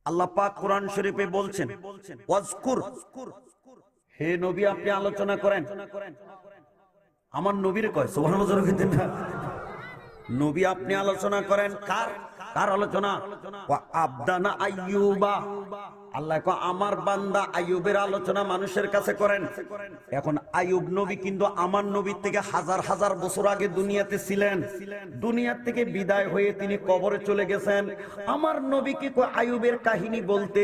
আল্লাহ পাক কোরআন শরীফে বলছেন, ওয়াজকুর, হে নবী আপনি আলোচনা করেন। আমার নবীর কয় সুবহানাল্লাহ, নবী আপনি আলোচনা করেন। কার আলোচনা? আবদানা আইয়ুবা, আল্লাহ কয় আমার বান্দা আইয়ুবের আলোচনা মানুষের কাছে করেন। এখন আইয়ুব নবী কিন্তু আমার নবীর থেকে হাজার হাজার বছর আগে দুনিয়াতে ছিলেন। দুনিয়ার থেকে বিদায় হয়ে তিনি কবরে চলে গেছেন। আমার নবীকে কয় আইয়ুবের কাহিনী বলতে।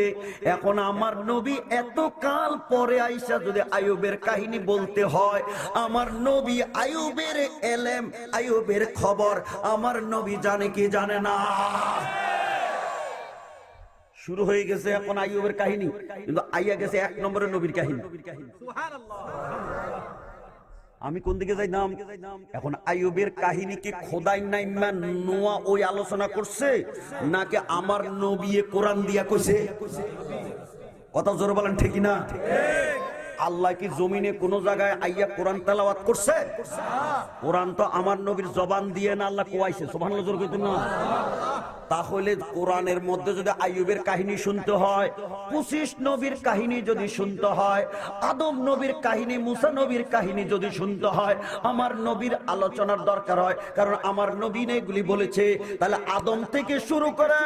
এখন আমার নবী এত কাল পরে আইসা যদি আইয়ুবের কাহিনী বলতে হয়, আমার নবী আইয়ুবের এলেম, আইয়ুবের খবর আমার নবী জানে কি জানে না? শুরু হয়ে গেছে এখন আইয়ুবের কাহিনী, কিন্তু আইয়া গেছে এক নম্বরের নবীর কাহিনী। আমি কোন দিকে যাই নাম? এখন আইয়ুবের কাহিনী কি খোদাই নাইমা নোয়া ওই আলোচনা করছে, নাকি আমার নবী কোরআন দিয়া কইছে? কথা জোরে বলেন ঠিক না? আল্লাহ কি জমিনে কোন জায়গায় আইয়া কোরআন তেলাওয়াত করছে? কোরআন তো আমার নবীর জবান দিয়ে না আল্লাহ কোয়াইছে। সুবহানাল্লাহ জোরে কইতেন না? তাহলে কোরআনের মধ্যে যদি আইয়ুবের কাহিনী শুনতে হয়, 25 নবীর কাহিনী যদি শুনতে হয়, আদম নবীর কাহিনী, মুসা নবীর কাহিনী যদি শুনতে হয়, আমার নবীর আলোচনার দরকার হয়। কারণ আমার নবী এগুলি বলেছে। তাহলে আদম থেকে শুরু করে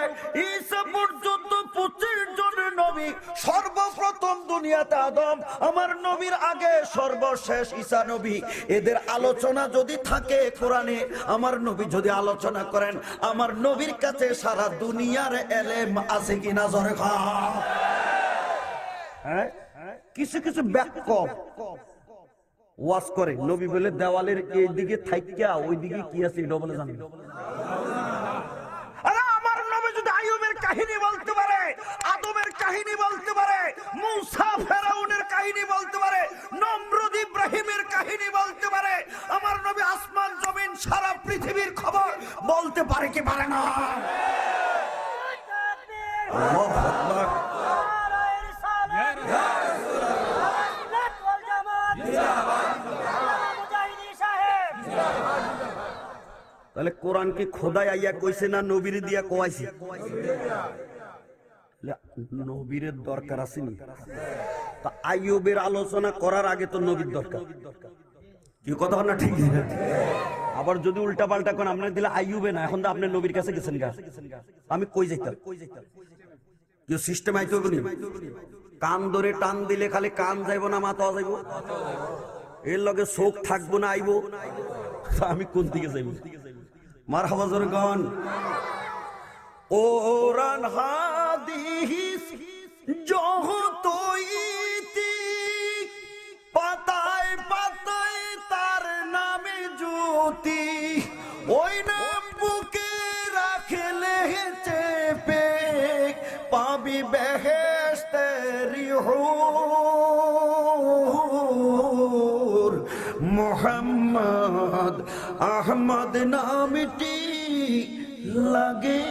ঈসা পর্যন্ত 25 জনের নবী, সর্বপ্রথম দুনিয়াতে আদম, আমার নবীর আগে সর্বশেষ ঈসা নবী। এদের আলোচনা যদি থাকে কোরআনে, আমার নবী যদি আলোচনা করেন, আমার নবীর কাছে সারা দুনিয়ার এলেম আছে কিনা জোরে কও। হ্যাঁ, কিছু কিছু ব্যাক ওয়াজ করে নবী বলে দেওয়ালের এই দিকে থাইকা ওই দিকে কি আছে এটা বলে জানেন? আরে আমার নবী যদি আইয়ুবের কাহিনী বলতে পারে, আদমের কাহিনী বলতে পারে, মুসা ফেরাউনের কাহিনী বলতে পারে, নমরুদ ইব্রাহিমের কাহিনী বলতে পারে, আমার নবী আসমান জমিন সারা পৃথিবীর খবর বলতে পারে কি পারে না? আল্লাহু আকবার। তাহলে কোরআন কি খোদাই আইয়া কইছে না নবীর দিয়া কোয়াইছে? নবীর দরকার আছে নি? তা আইয়ুবের আলোচনা করার আগে তো নবীর দরকার। কি কথা না ঠিক? আবার যদি উল্টা পাল্টা কোন আপনার দিলে আইয়ুবে না, এখন তো আপনি নবীর কাছে গেছেন গা। আমি কই যাইতাম? কি সিস্টেম আইতে হবে নি? কান ধরে টান দিলে খালি কান যাইবো না মাথা যাইবো? এর লগে চোখ থাকবো না আইবো? আমি কোন দিকে যাইবো? মারহাবা জোরে গান। কোরআন হাদিস যতই পাতায় পাতায় তার নামে জ্যোতি, ওই নাম বুকে রাখলে চেপে পাবি বেহেশতের হুর। মুহাম্মদ আহমদ নামটি লাগে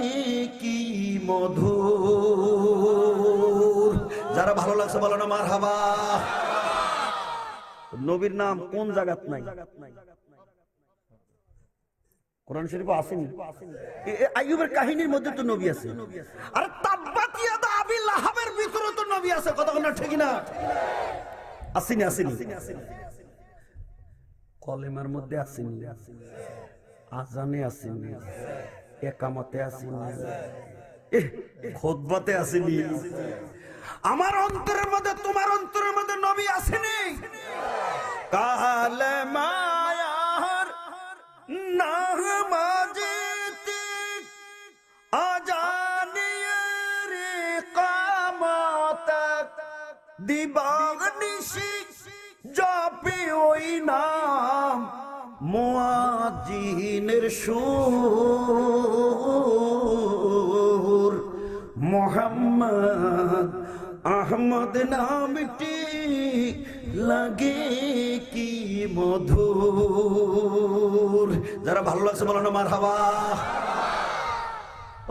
কি মধুর। যারা ভালো লাগছে বলো না মারহাবা। নবীর নাম কোন জায়গাত নাই? কোরআন শরীফে আসেনি? আইয়ুবের কাহিনীর মধ্যে তো নবী আছে। আর তাব্বাত ইয়াদা আবি লাহাবের ভিতরে তো নবী আছে। কথা না ঠিক না? আসেনি? আসেনি? কলেমার মধ্যে আসেনি, আজানে আসেনি, একামতে আসেনি, খুতবাতে আসেনি। আমার অন্তরের মধ্যে, তোমার অন্তরের মধ্যে নবী আসেনি? কালেমায়ার নামাজেতে আজানের ইকামতে দিবানিশি জপে ওই নাম মুয়াজ্জিনের সুর। মুহাম্মদ আহমদ নামটি লাগে কি মধুর। যারা ভালো লাগছে বলো না মারহাবা।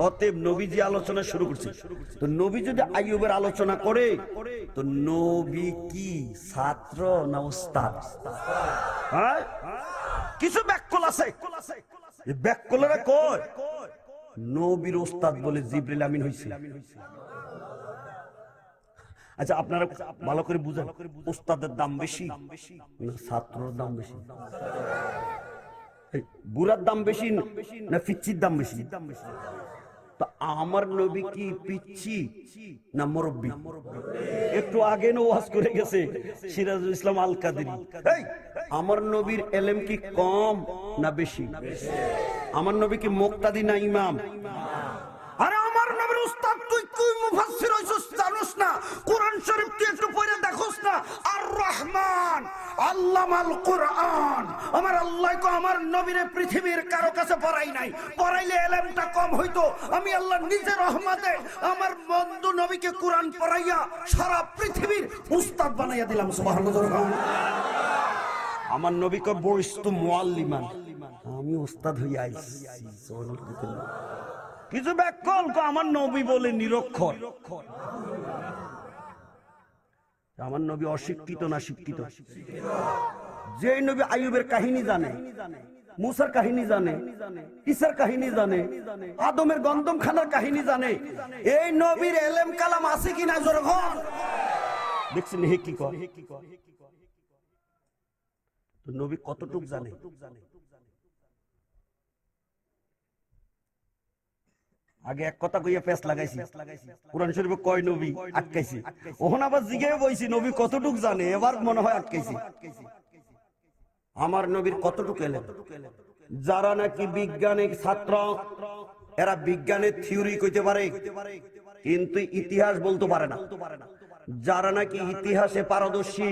অতএব নবী যে আলোচনা শুরু করছে, তো নবী যদি আইয়ুবের আলোচনা করে, তো নবী কি ছাত্র না উস্তাদ? হ্যাঁ, কিছু ব্যাককল আছে, ব্যাককলেরা কয় নবীর উস্তাদ বলে জিবরিল আমিন হইছে। আচ্ছা আপনারা ভালো করে বুঝেন, উস্তাদের দাম বেশি না ছাত্রর দাম বেশি? বুড়ার দাম বেশি না পিচ্চির দাম বেশি? তা আমার নবী কি পিচ্চি না মুরব্বি? একটু আগে ওয়াজ করে গেছে সিরাজুল ইসলাম আল কাদেরী, আমার নবীর এলেম কি কম না বেশি? আমার নবী কি মুক্তাদি না ইমাম? আরে আমার নবীর উস্তাদ তুই তুই মুফাসসির হইছস, জানোস না কোরআন শরীফ তুই একটু পড়ে দেখোস না? আর রহমান আল্লামাল কোরআন, আমার আল্লাহ কো আমার নবীরে পৃথিবীর কারো কাছে পড়াই নাই, পড়াইলে এলেমটা কম হইতো। আমি আল্লাহ নিজে রহমতে আমার বন্ধু নবীকে কোরআন পড়াইয়া সারা পৃথিবীর উস্তাদ বানাইয়া দিলাম। সুবহানাল্লাহ। আমার নবী কো বইস্তু মুআল্লিমান, আমি উস্তাদ হইয়া আইছি। সুবহানাল্লাহ। কিছু ব্যাকল আমার নবী বলে নিরক্ষর। আমার নবী অশিক্ষিত না শিক্ষিত? যে নবী আইয়ুবের কাহিনী জানে, মুসার কাহিনী জানে, ঈসার কাহিনী জানে, আদমের গন্ধম খানার কাহিনী জানে, এই নবীর এলেম কালাম আছে কিনা জোরে বল? দেখছেন হে কি কয়, তো নবী কতটুক জানে? আগে এক কথা কইয়া পেছ লাগাইছি, কোরআন শরীফে কয় নবী আটকাইছি, ওখানে আবার জিজ্ঞাসা বইছি নবী কতটুক জানে, এবার মনে হয় আটকাইছি। আমার নবীর কতটুক এলেম? যারা নাকি বিজ্ঞানের ছাত্র, এরা বিজ্ঞানের থিওরি কইতে পারে কিন্তু ইতিহাস বলতে পারে না। যারা নাকি ইতিহাসে পারদর্শী,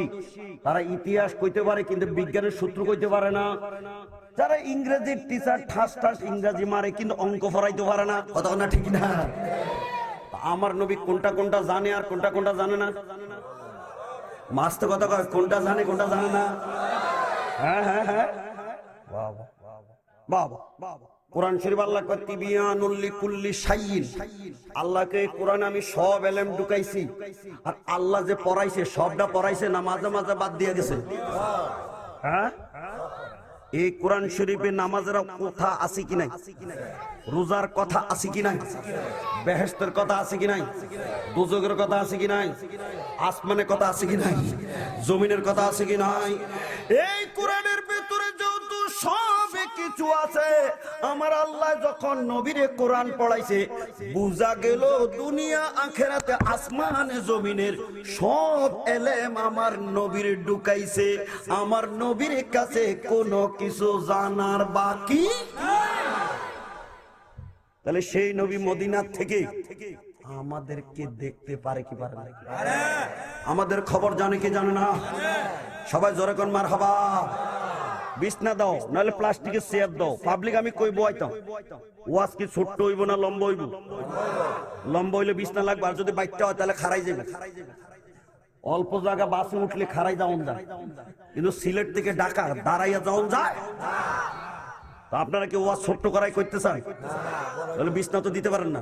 তারা ইতিহাস কইতে পারে কিন্তু বিজ্ঞানের সূত্র কইতে পারে না। যারা ইংরেজির টিচার ঠাস ঠাস ইংরেজি মারে কিন্তু অঙ্ক পড়াইতে পারে না। কথা না ঠিক না? আমার নবী কোনটা কোনটা জানে আর কোনটা কোনটা জানে না? মাস্ত কথা কয়, কোনটা জানে কোনটা জানে না? হ্যাঁ হ্যাঁ হ্যাঁ, বাবা বাবা বাবা। কোরআন শরীফ আল্লাহ কয় তিবিয়ানুল লিকুল্লি শাইইন, আল্লাহকে কোরআনে আমি সব এলেম ঢুকাইছি। আর আল্লাহ যে পড়াইছে সবটা পড়াইছে না মাঝে মাঝে বাদ দিয়ে গেছে? হ্যাঁ, এই কোরআন শরীফে নামাজের কথা আছে কি নাই? রোজার কথা আছে কি নাই? বেহেশতের কথা আছে কি নাই? দুজকের কথা আছে কি নাই? আসমানের কথা আছে কি নাই? জমিনের কথা আছে কি নাই? এই কোরআনের ভিতরে যেহেতু সব কিছু আছে, আমার আল্লাহ যখন নবীরে কোরআন পড়াইছে বুঝা গেল দুনিয়া আখেরাতে আসমানে জমিনের সব এলেম আমার নবীর ঢুকাইছে। আমার নবীর কাছে কোনো কিছু জানার বাকি। তাহলে সেই নবী মদিনার থেকে আমাদেরকে দেখতে পারে কি পারে না? আমাদের খবর জানে কি জানে না? সবাই জোরে কোন মারহাবা। বিছনা দাও নাহলে প্লাস্টিকের চেয়ার দাও, পাবলিক আমি কইবো আইতাম। ওয়াজ কি ছোট্ট হইব না লম্বা হইব? লম্বা হইলে বিছনা লাগবে, আর যদি বাইকটা হয় তাহলে খারাই যাবে। অল্প জায়গা বাসে উঠলে খারাই যাওন যায়, কিন্তু সিলেট থেকে ঢাকা দাঁড়াইয়া যাওন যায়। আপনারা কি ওয়াজ ছোট্ট করাই করতে চান? তাহলে বিছনা তো দিতে পারেন না,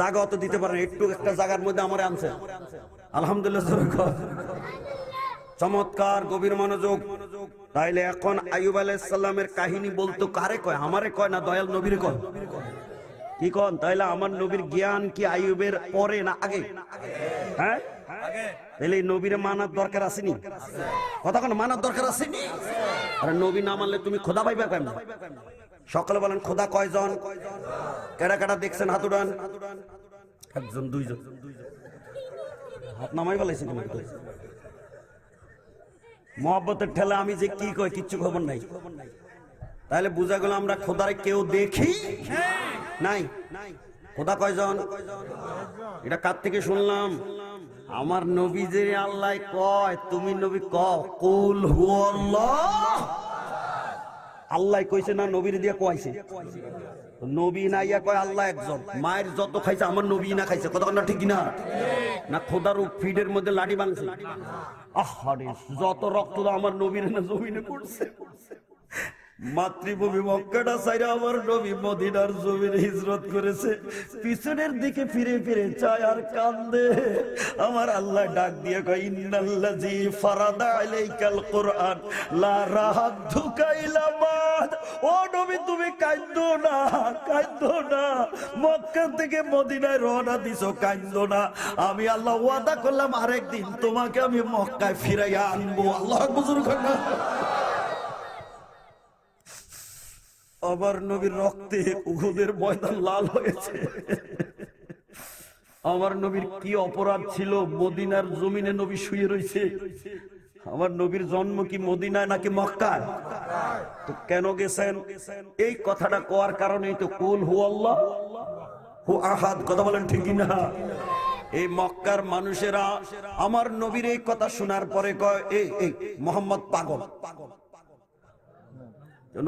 জায়গা তো দিতে পারেন। একটু একটা জায়গার মধ্যে আমার আনছে, আলহামদুলিল্লাহ। চমৎকার, গভীর মনোযোগ। তাইলে এখন আইয়ুব আলাইহিস সালামের কাহিনী বলতো কারে কয়? আমারে কয় না দয়াল নবীরে কয়? কি কন? তাইলে আমার নবীর জ্ঞান কি আইয়ুবের পরে না আগে? হ্যাঁ, তাইলে নবীরে মানার দরকার আসেনি? কথা কোন মানার দরকার আসেনি? আরে নবী না মানলে তুমি খোদা পাইবা কেন? সকলে বলেন খোদা কয়জন? কেডা কেডা দেখছেন হাত উঠান। একজন, দুইজন, হাত নামাই বলাইছে। মোহাব্বতের ঠেলা আমি যে কি কই কিচ্ছু খবর নাই। তাহলে বুঝা গেল আমরা খোদারে কেউ দেখি নাই। খোদা কয়জন? এটা কার থেকে শুনলাম? আমার নবী যে আল্লাহ কয়, তুমি নবী কও কুল হুয়াল্লাহ। আল্লাহ কইছে না নবীর দিয়ে কইছে? নবী না ইয়া কয় আল্লাহ একজন। মায়ের যত খাইছে আমার নবী না খাইছে? কথা না ঠিক না? না খোদার ফিডের মধ্যে লাঠি বাঁধছে? আহারে, যত রক্ত আমার নবীর না জমিনে পড়ছে। মাতৃভূমি মক্কাটা ছাইরা আমার নবী মদিনার জমিনে হিজরত করেছে। পিছনের দিকে ফিরে ফিরে চায় আর কান্দে। আমার আল্লাহ ডাক দিয়ে কয়, ইন্নাল্লাযী ফারাদা আলাইকাল কুরআন লা রাহাদুকা ইলা বাদ। ও নবী, তুমি কাঁদো না, কাঁদো না। মক্কা থেকে মদিনায় রওনা দিছো, কাঁদো না। আমি আল্লাহ ওয়াদা করলাম আরেকদিন তোমাকে আমি মক্কায় ফিরাইয়া আনবো। আল্লাহ বুজুর্গ না। আমার নবীর রক্তে উহুদের ময়দান লাল হয়েছে। আমার নবীর কি অপরাধ ছিল? মদিনার জমিনে নবী শুয়ে রয়েছে। আমার নবীর জন্ম কি মদিনায় নাকি মক্কায়? তো কেন গেছেন? এই কথাটা কোয়ার কারণেই তো কুল হু আল্লাহ হু আহাদ। কথা বলেন ঠিকই না? এই মক্কার মানুষেরা আমার নবীর এই কথা শোনার পরে কয়, এই মোহাম্মদ পাগল।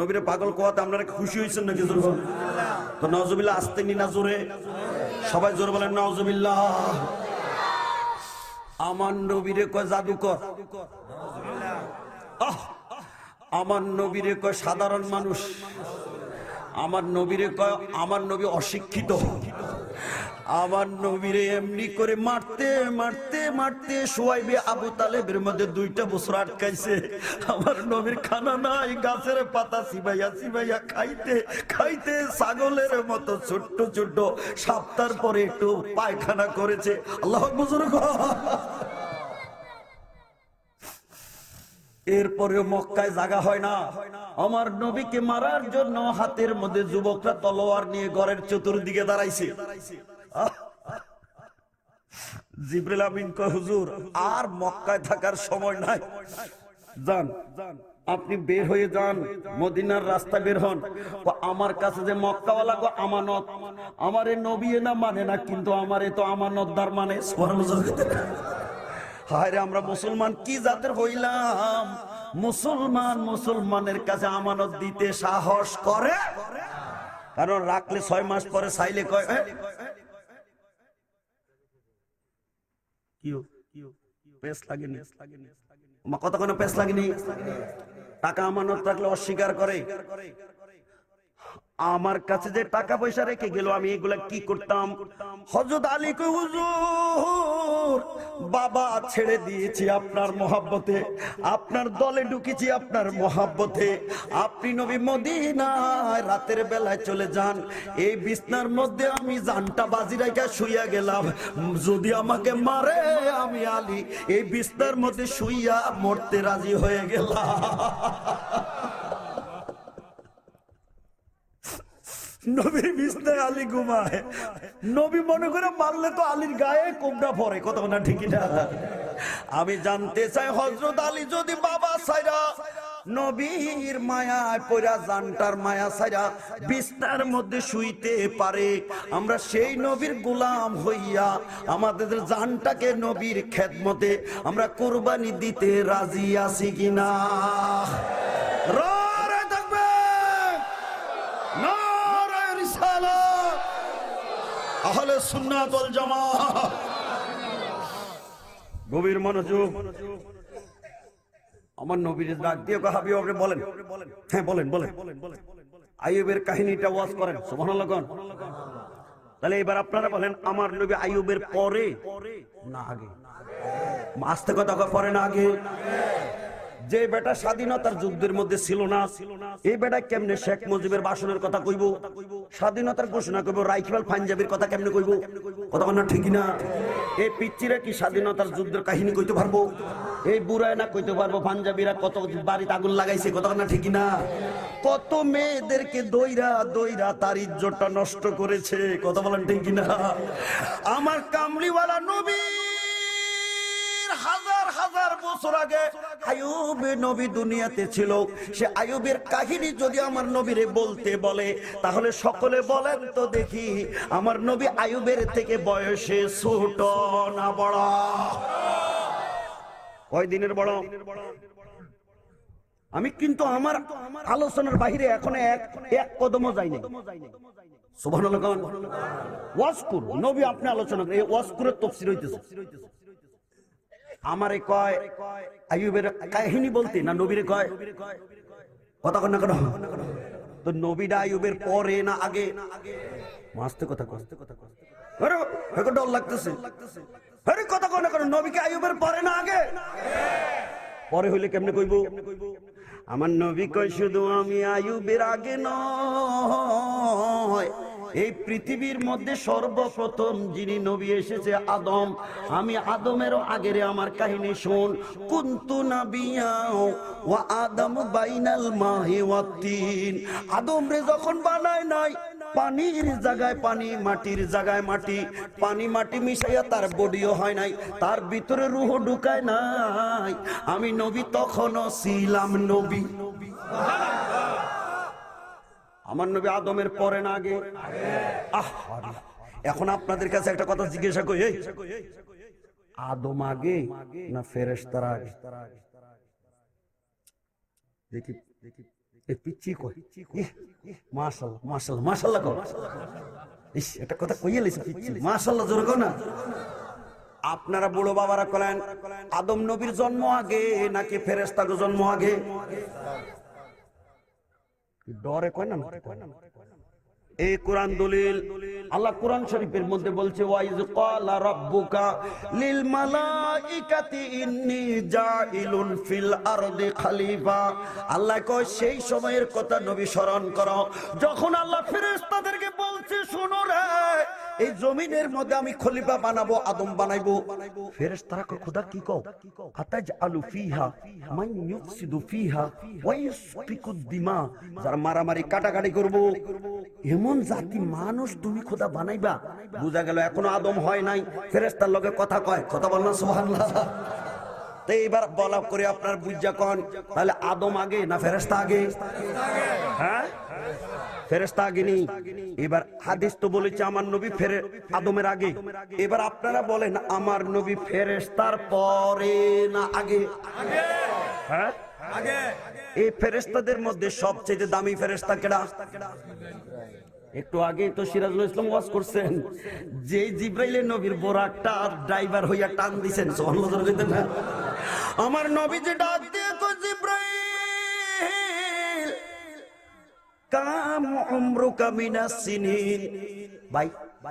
নবীরে পাগল কোয়াতে আপনারা খুশি হয়েছেন নাকি? তো নাউজুবিল্লাহ আসতে নি না জোরে? সবাই জোরে বলেন নাউজুবিল্লাহ। আমার নবীরে কয় জাদুকর, আমার নবীরে কয় সাধারণ মানুষ, আমার নবীরে কয় আমার নবী অশিক্ষিত, আমার নবীরে এমনি করে মারতে মারতে মারতে সুয়াইবে আবু তালেবের মধ্যে 2টা বছর আটকাইছে। আমার নবীর খানা নাই, গাছের পাতা চিবাইয়া চিবাইয়া খাইতে খাইতে ছাগলের মতো ছোট্ট ছোট্ট সপ্তাহ পরে একটু পায়খানা করেছে। আল্লাহ বুজুর্গ। এরপরেও মক্কায় জায়গা হয় না। আমার নবীকে মারার জন্য হাতের মধ্যে যুবকরা তলোয়ার নিয়ে ঘরের চতুর্দিকে দাঁড়াইছে। জিবরিল আমিন কয়, হুজুর আর মক্কায় থাকার সময় নাই, যান আপনি বের হয়ে যান, মদিনার রাস্তা বের হন। আমার কাছে যে মক্কাওয়ালা গো আমানত, আমারে নবী না মানে না, কিন্তু আমারে তো আমানতদার মানে। হায় রে, আমরা মুসলমান কি জাতের হইলাম? মুসলমানের কাছে আমানত দিতে সাহস করে, কারণ রাখলে 6 মাস পরে চাইলে কয় পেস লাগেনি, কথা কোনো পেস লাগেনি। টাকা আমানত রাখলে অস্বীকার করে। আমার কাছে যে টাকা পয়সা রেখে গেল, আমি এগুলা কি করতাম? হযরত আলী কই, হুজুর বাবা ছেড়ে দিয়েছি আপনার মহব্বতে, আপনার দলে ঢুকেছি আপনার মহব্বতে। আপনি নবী মদিনায় রাতের বেলায় চলে যান, এই বিছনার মধ্যে আমি জানটা বাজি রেখে শুইয়া গেলাম। যদি আমাকে মারে, আমি আলী এই বিছনার মধ্যে শুইয়া মরতে রাজি হয়ে গেলাম। নবীর বিছনায় আলী ঘুমায়। নবী মনে করে মারলে তো আলীর গায়ে কোবরা পড়ে। কত না ঠিক না? আমি জানতে চাই, হযরত আলী যদি বাবা সাইরা নবীর মায়ায় পড়া, জানটার মায়া সাইরা বিছনার মধ্যে শুইতে পারে, আমরা সেই নবীর গোলাম হইয়া আমাদের জানটাকে নবীর খেদমতে আমরা কুরবানি দিতে রাজি আছি কিনা? আহলে সুন্নাত ওয়াল জামাত। গভীর মনোযোগ। আমার নবীর ডাক দিয়ে হাবিব আপনি বলেন। হ্যাঁ বলেন বলেন। আইয়ুবের কাহিনীটা ওয়াজ করেন, সুবহানাল্লাহ। তাহলে এবার আপনারা বলেন, আমার নবী আইয়ুবের পরে না আগে? আস্তে কথা পরে না আগে? যে বেটা স্বাধীনতার যুদ্ধের মধ্যে ছিল না, এই বেটা কেমনে শেখ মুজিবের ভাষণের কথা কইব, স্বাধীনতার ঘোষণা করবো, রাইফেল পাঞ্জাবির কথা কেমনে কইব? কথা বল না ঠিক না? এই পিচ্চিরা কি স্বাধীনতার যুদ্ধের কাহিনী কইতে পারবো? এই বুড়ায় না কইতে পারবো পাঞ্জাবিরা কত বাড়িতে আগুন লাগাইছে? কথা না ঠিক না? কত মেয়েদেরকে দইরা দইরা তার ইজ্জতটা নষ্ট করেছে? কথা বলেন ঠিক না? আমার কামলিওয়ালা নবী হাজার হাজার বছর আগে আইয়ুব নবী দুনিয়াতে ছিল। সে আইয়ুবের কাহিনী যদি আমার নবীরে বলতে বলে, তাহলে সকলে বলেন তো দেখি, আমার নবী আইয়ুবের থেকে বয়সে ছোট না বড়? কয় দিনের বড়? আমি কিন্তু আমার আলোচনার বাইরে এখন এক কদমও যাই নাই। সুবহানাল্লাহ। ওয়াজকুর নবী আপনি আলোচনা করেন, এই ওয়াজকুরের তাফসীর হইতেছে। আমারে কয় আইয়ুবের কাহিনী বলতে না নবীরে কয়? কথা কন না কেন? তো নবীটা আইয়ুবের পরে না আগে? মাস্তে কথা কন। আরে এখন ডর লাগতেছে। আরে কথা কন না কেন? নবীকে আইয়ুবের পরে না আগে? পরে হইলে কেমনে কইব? আমার নবী কয় শুধু আমি আইয়ুবের আগে নয়, এই পৃথিবীর মধ্যে সর্বপ্রথম যিনি নবী এসেছে আদম, আমি আদমেরও আগের আমার কাহিনী শোন। কুনতু নাবিয়্যা ওয়া আদম বাইনাল মাহি ওয়াত তিন। আদম রে যখন বানায় নাই, পানির জায়গায় পানি, মাটির জায়গায় মাটি, পানি মাটি মিশাইয়া তার বডিও হয় নাই, তার ভিতরে রূহ ঢুকায় নাই। আমি নবী তখনও ছিলাম নবী। আমার নবী আদমের পরে না আগে? এখন আপনাদের কাছে একটা কথা জিজ্ঞাসা করি, আদম আগে না ফেরেশতারা আগে? দেখি পিচ্ছি কই, মাশাআল্লাহ মাশাআল্লাহ মাশাআল্লাহ কও। ইস, একটা কথা কইয়ে লইছে পিচ্ছি, মাশাআল্লাহ জোরে কও না। আপনারা বুড়ো বাবারা কলেন আদম নবীর জন্ম আগে নাকি ফেরেশতার জন্ম আগে? ডরে কয় না? এই কোরআন দলিল। আল্লাহ কোরআন শরীফের মধ্যে বলছে ওয়াইজ ক্বালা রাব্বুকা লিল মালাইকাতি ইন্নী জাইলুন ফিল আরদি খলিফা। আল্লাহ কয় সেই সময়ের কথা নবী স্মরণ করো যখন আল্লাহ ফেরেশতাদেরকে বলছে শোনো রে, এই জমিনের মধ্যে আমি খলিফা বানাবো, আদম বানাইবো। ফেরেশতারা কয় খোদা কি কও? আতাজআলু ফিহা মান ইউফসিদু ফিহা ওয়া ইসফিকুদ দিমা, যারা মারামারি কাটাকাটি করব এমন জাতি মানুষ তুমি খোদা বানাইবা? বুঝা গেল এখনো আদম হয় নাই, ফেরেশতার লগে কথা কয়। কথা বল না সুবহানাল্লাহ। তো এইবার বলা করে আপনার বুঝা কোন, তাহলে আদম আগে না ফেরেশতা আগে? হ্যাঁ, ফেরেশতা আগে নি। এবার হাদিস তো বলেছে আমার নবী আদমের আগে। এবার আপনারা বলেন আমার নবী ফেরেশতার পরে না আগে? হ্যাঁ আগে। এই ফেরেশতাদের মধ্যে সবচেয়ে দামি ফেরেশতা কেডা? একটু আগে তো সিরাজুল ইসলাম ওয়াজ করছেন যে জিব্রাইলের নবীর বোরাকটা ড্রাইভার হইয়া টান দিছেন। সুবহানাল্লাহ। আমার নবী যে ডাক দিয়ে কই জিব্রাইল কাম উমরুকা মিনাস সিনিন, ভাই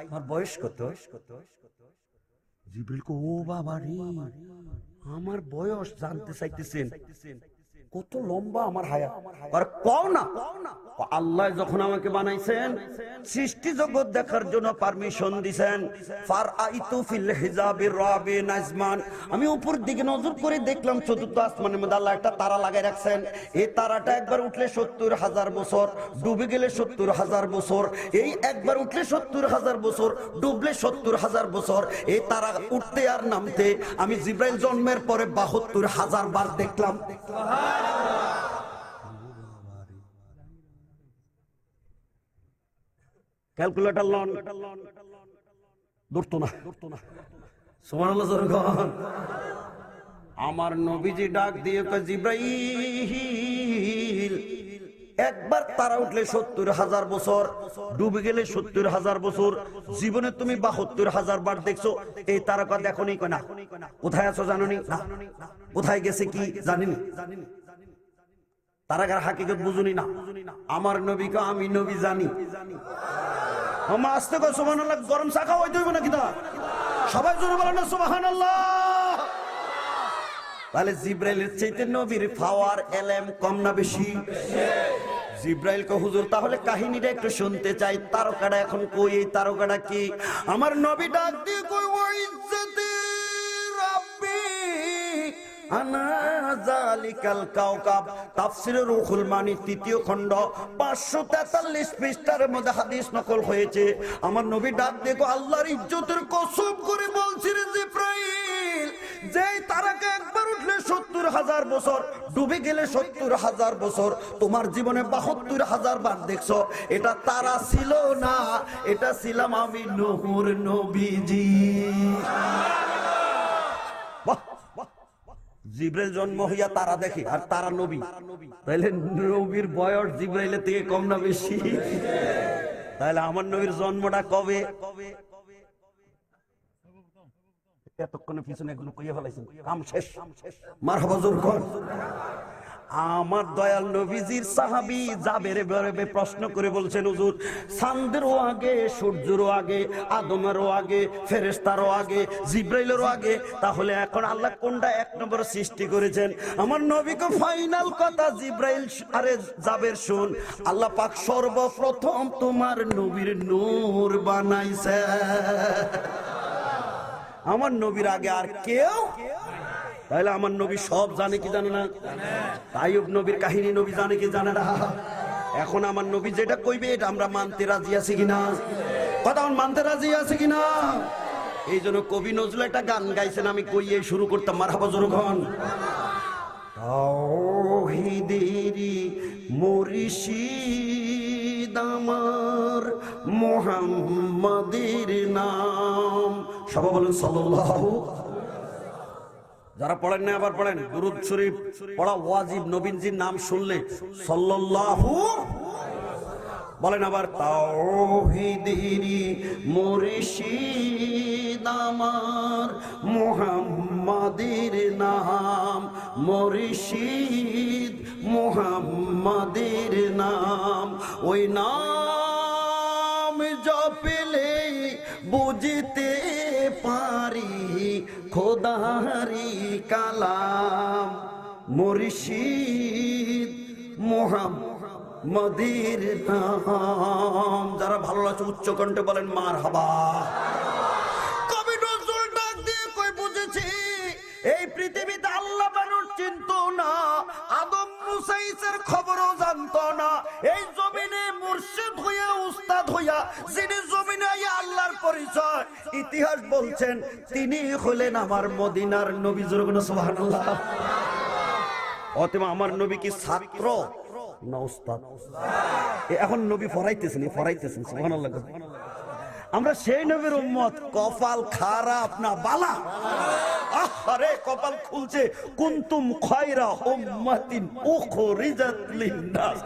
আমার বয়স কত? জিব্রাইল কো ও বাবা রে, আমার বয়স জানতে চাইতেছেন? কত লম্বা আমার হায়াত? আর কও না, আল্লাহ যখন আমাকে বানাইছেন সৃষ্টি জগৎ দেখার জন্য পারমিশন দিবেন। ফারআইতু ফিল হিজাবির রাবি নাজমান, আমি উপর দিকে নজর করে দেখলাম চতুর্থ আসমানের মধ্যে আল্লাহ একটা তারা লাগাই রাখছেন। এই তারাটা একবার উঠলে ৭০,০০০ বছর, ডুবে গেলে ৭০,০০০ বছর। এই একবার উঠলে ৭০,০০০ বছর, ডুবলে ৭০,০০০ বছর। এই তারা উঠতে আর নামতে আমি জিব্রাইল জন্মের পরে ৭২,০০০ বার দেখলাম। ক্যালকুলেটর লন ধরতো না। সুবহানাল্লাহ। আমার নবীজি ডাক দিয়ে কয় জিব্রাইল একবার তারা উঠলে ৭০,০০০ বছর, ডুবে গেলে ৭০,০০০ বছর। জীবনে তুমি ৭২,০০০ বার দেখছো, এই তারকা দেখোনি? কয় না। কোথায় আছো জানোনি? না। কোথায় গেছে কি জানিনি? তারাকার হাকিকত বুঝুনি না। আমার নবীকে আমি নবী জানি। আমা আস্তে কয় সুবহানাল্লাহ। গরম চা খাওয়াই দইব না কিনা? সবাই জোরে বলেন না সুবহানাল্লাহ। তাহলে জিব্রাইলের চাইতে নবীর পাওয়ার এলেম কম না বেশি? জিব্রাইল কে হুজুর তাহলে কাহিনীটা একটু শুনতে চাই, তারকাটা এখন কই? এই তারকাটা কি? আমার নবী ডাক দিয়ে কই ওয়া ইজ্জতি রাব্বি আনা যালিকাল কাওকাব। তাফসীরে রুহুল মানি ৩য় খণ্ড ৫৪৩ পৃষ্ঠার মধ্যে হাদিস নকল হয়েছে। আমার নবী ডাক দিয়ে কই আল্লাহর ইজ্জতের কসম করে বলছি রে জিব্রাইল, যেই তারাকে একবার উঠলে ৭০,০০০ বছর, ডুবে গেলে ৭০,০০০ বছর, তোমার জীবনে ৭২,০০০ বার দেখছো, এটা তারা ছিল না, এটা ছিলাম আমি নূর নবীজি। জিব্রাইল জন্ম হইয়া তারা দেখে আর তারা নবী, তাইলে নবীর বয়স জিব্রাইলের থেকে কম না বেশি? তাহলে আমার নবীর জন্মটা কবে? এতক্ষণে পিছনে এগুলো কইয়া ফেলাইছেন, কাম শেষ। মারহাবা জোর কর। আমার দয়াল নবীজির সাহাবী জাবের বেরবে প্রশ্ন করে বলছেন, হুজুর চাঁদেরও আগে, সূর্যেরও আগে, আদমেরও আগে, ফেরেশতারও আগে, জিব্রাইলেরও আগে, তাহলে এখন আল্লাহ কোনটা এক নম্বর সৃষ্টি করেছেন? আমার নবীকে ফাইনাল কথা জিব্রাইল, আরে জাবের শুন, আল্লাহ পাক সর্বপ্রথম তোমার নবীর নূর বানাইছে। আমার নবীর আগে আর কেউ? তাহলে আমার নবী সব জানে কি জানে না? আইয়ুব নবীর কাহিনী নবী জানে কি জানে না? এখন আমার নবী যেটা কইবে এটা আমরা মানতে রাজি আছি কিনা? কথা মানতে রাজি আছে কিনা? এই জন্য কবি নজরুল একটা গান গাইছেন, আমি কইয়ে শুরু করতাম, মারহাবা জোরগণ। তাওহীদেরি মুর্শিদ আমার মুহাম্মাদের নাম, সবাই বলেন সাল্লাল্লাহু। যারা পড়েন না আবার পড়েন, দুরূদ শরীফ পড়া ওয়াজিব, নবীজির নাম শুনলে সাল্লাল্লাহু বলেন। আবার তাওহীদেরি মুর্শিদ আমার মুহাম্মাদের নাম, মুর্শিদ মুহাম্মাদের নাম, ওই নাম জপলে বুঝতে পারি খোদারি কালাম, মুর্শিদ মুহাম্মাদের নাম। যারা ভালো লাগছে উচ্চ কণ্ঠে বলেন মারহাবা। কবি নজরুল ডাক দিয়ে কই বুঝেছি, এই পৃথিবীতে আল্লাহ মানুষ চিনতো না, আদম মুসা ঈসার খবরও জানতো না। এই জমিনে মুর্শিদ হইয়া, উস্তাদ হইয়া যিনি জমিনে আইয়া আল্লাহর পরিচয় ইতিহাস বলছেন, তিনি হলেন আমার মদিনার নবী। জোরে সুবহানাল্লাহ। অতএব আমার নবী কি ছাত্র না উস্তাদ? এখন নবী ফরাইতেছেন, সুবহানাল্লাহ। আমরা সেই নবীর উম্মত, কপাল খারাপ না বালা? আরে কপাল খুলছে, কুনতুম খায়রা উম্মাতিন উখরিজাত লিন-নাস।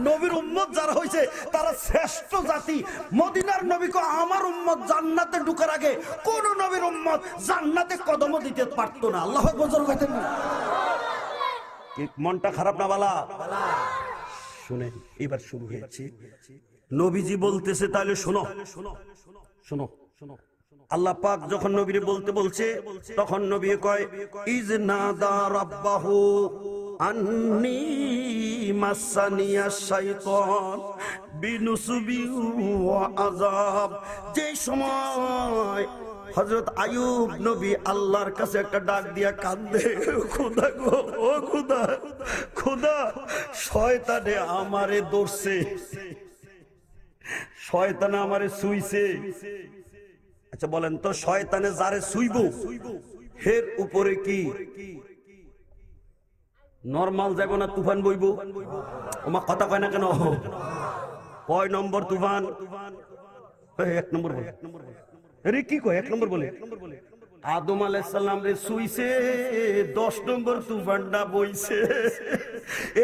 নবীর উম্মত যারা হইছে তারা শ্রেষ্ঠ জাতি। মদিনার নবী কো আমার উম্মত জান্নাতে ঢোকার আগে কোন নবীর উম্মত জান্নাতে কদম দিতে পারতো না। আল্লাহু আকবার জোরে কইতেন না? কি মনটা খারাপ না বালা? শুনে এবার শুরু হয়েছে, নবীজি বলতেছে, তাহলে শোনো শোনো শোনো। আল্লাহ পাক যখন নবীরে বলতে বলছে, তখন নবী কয়, ইজ নাদা রাব্বাহু আন্নী মাসানিয়াশ শাইতান বিনুসবি ওয়া আযাব। যে সময় হযরত আইয়ুব নবী আল্লাহর কাছে একটা ডাক দিয়া কাঁদে, খোদা গো, ও খোদা, খোদা শয়তানে আমারে ধরছে, শয়তানে আমারে ছুঁইছে। আচ্ছা বলেন তো, শয়তানে যারে ছুঁইব এর উপরে কি নরমাল যাব না তুফান বইব? ওমা কথা কয় না কেন? কয় নম্বর তুফান? এক নম্বর বলে। আরে কি কয় এক নম্বর বলে? আদম আলাইহিস সালাম রে ছুঁইছে, 10 নম্বর তুফানটা বইছে।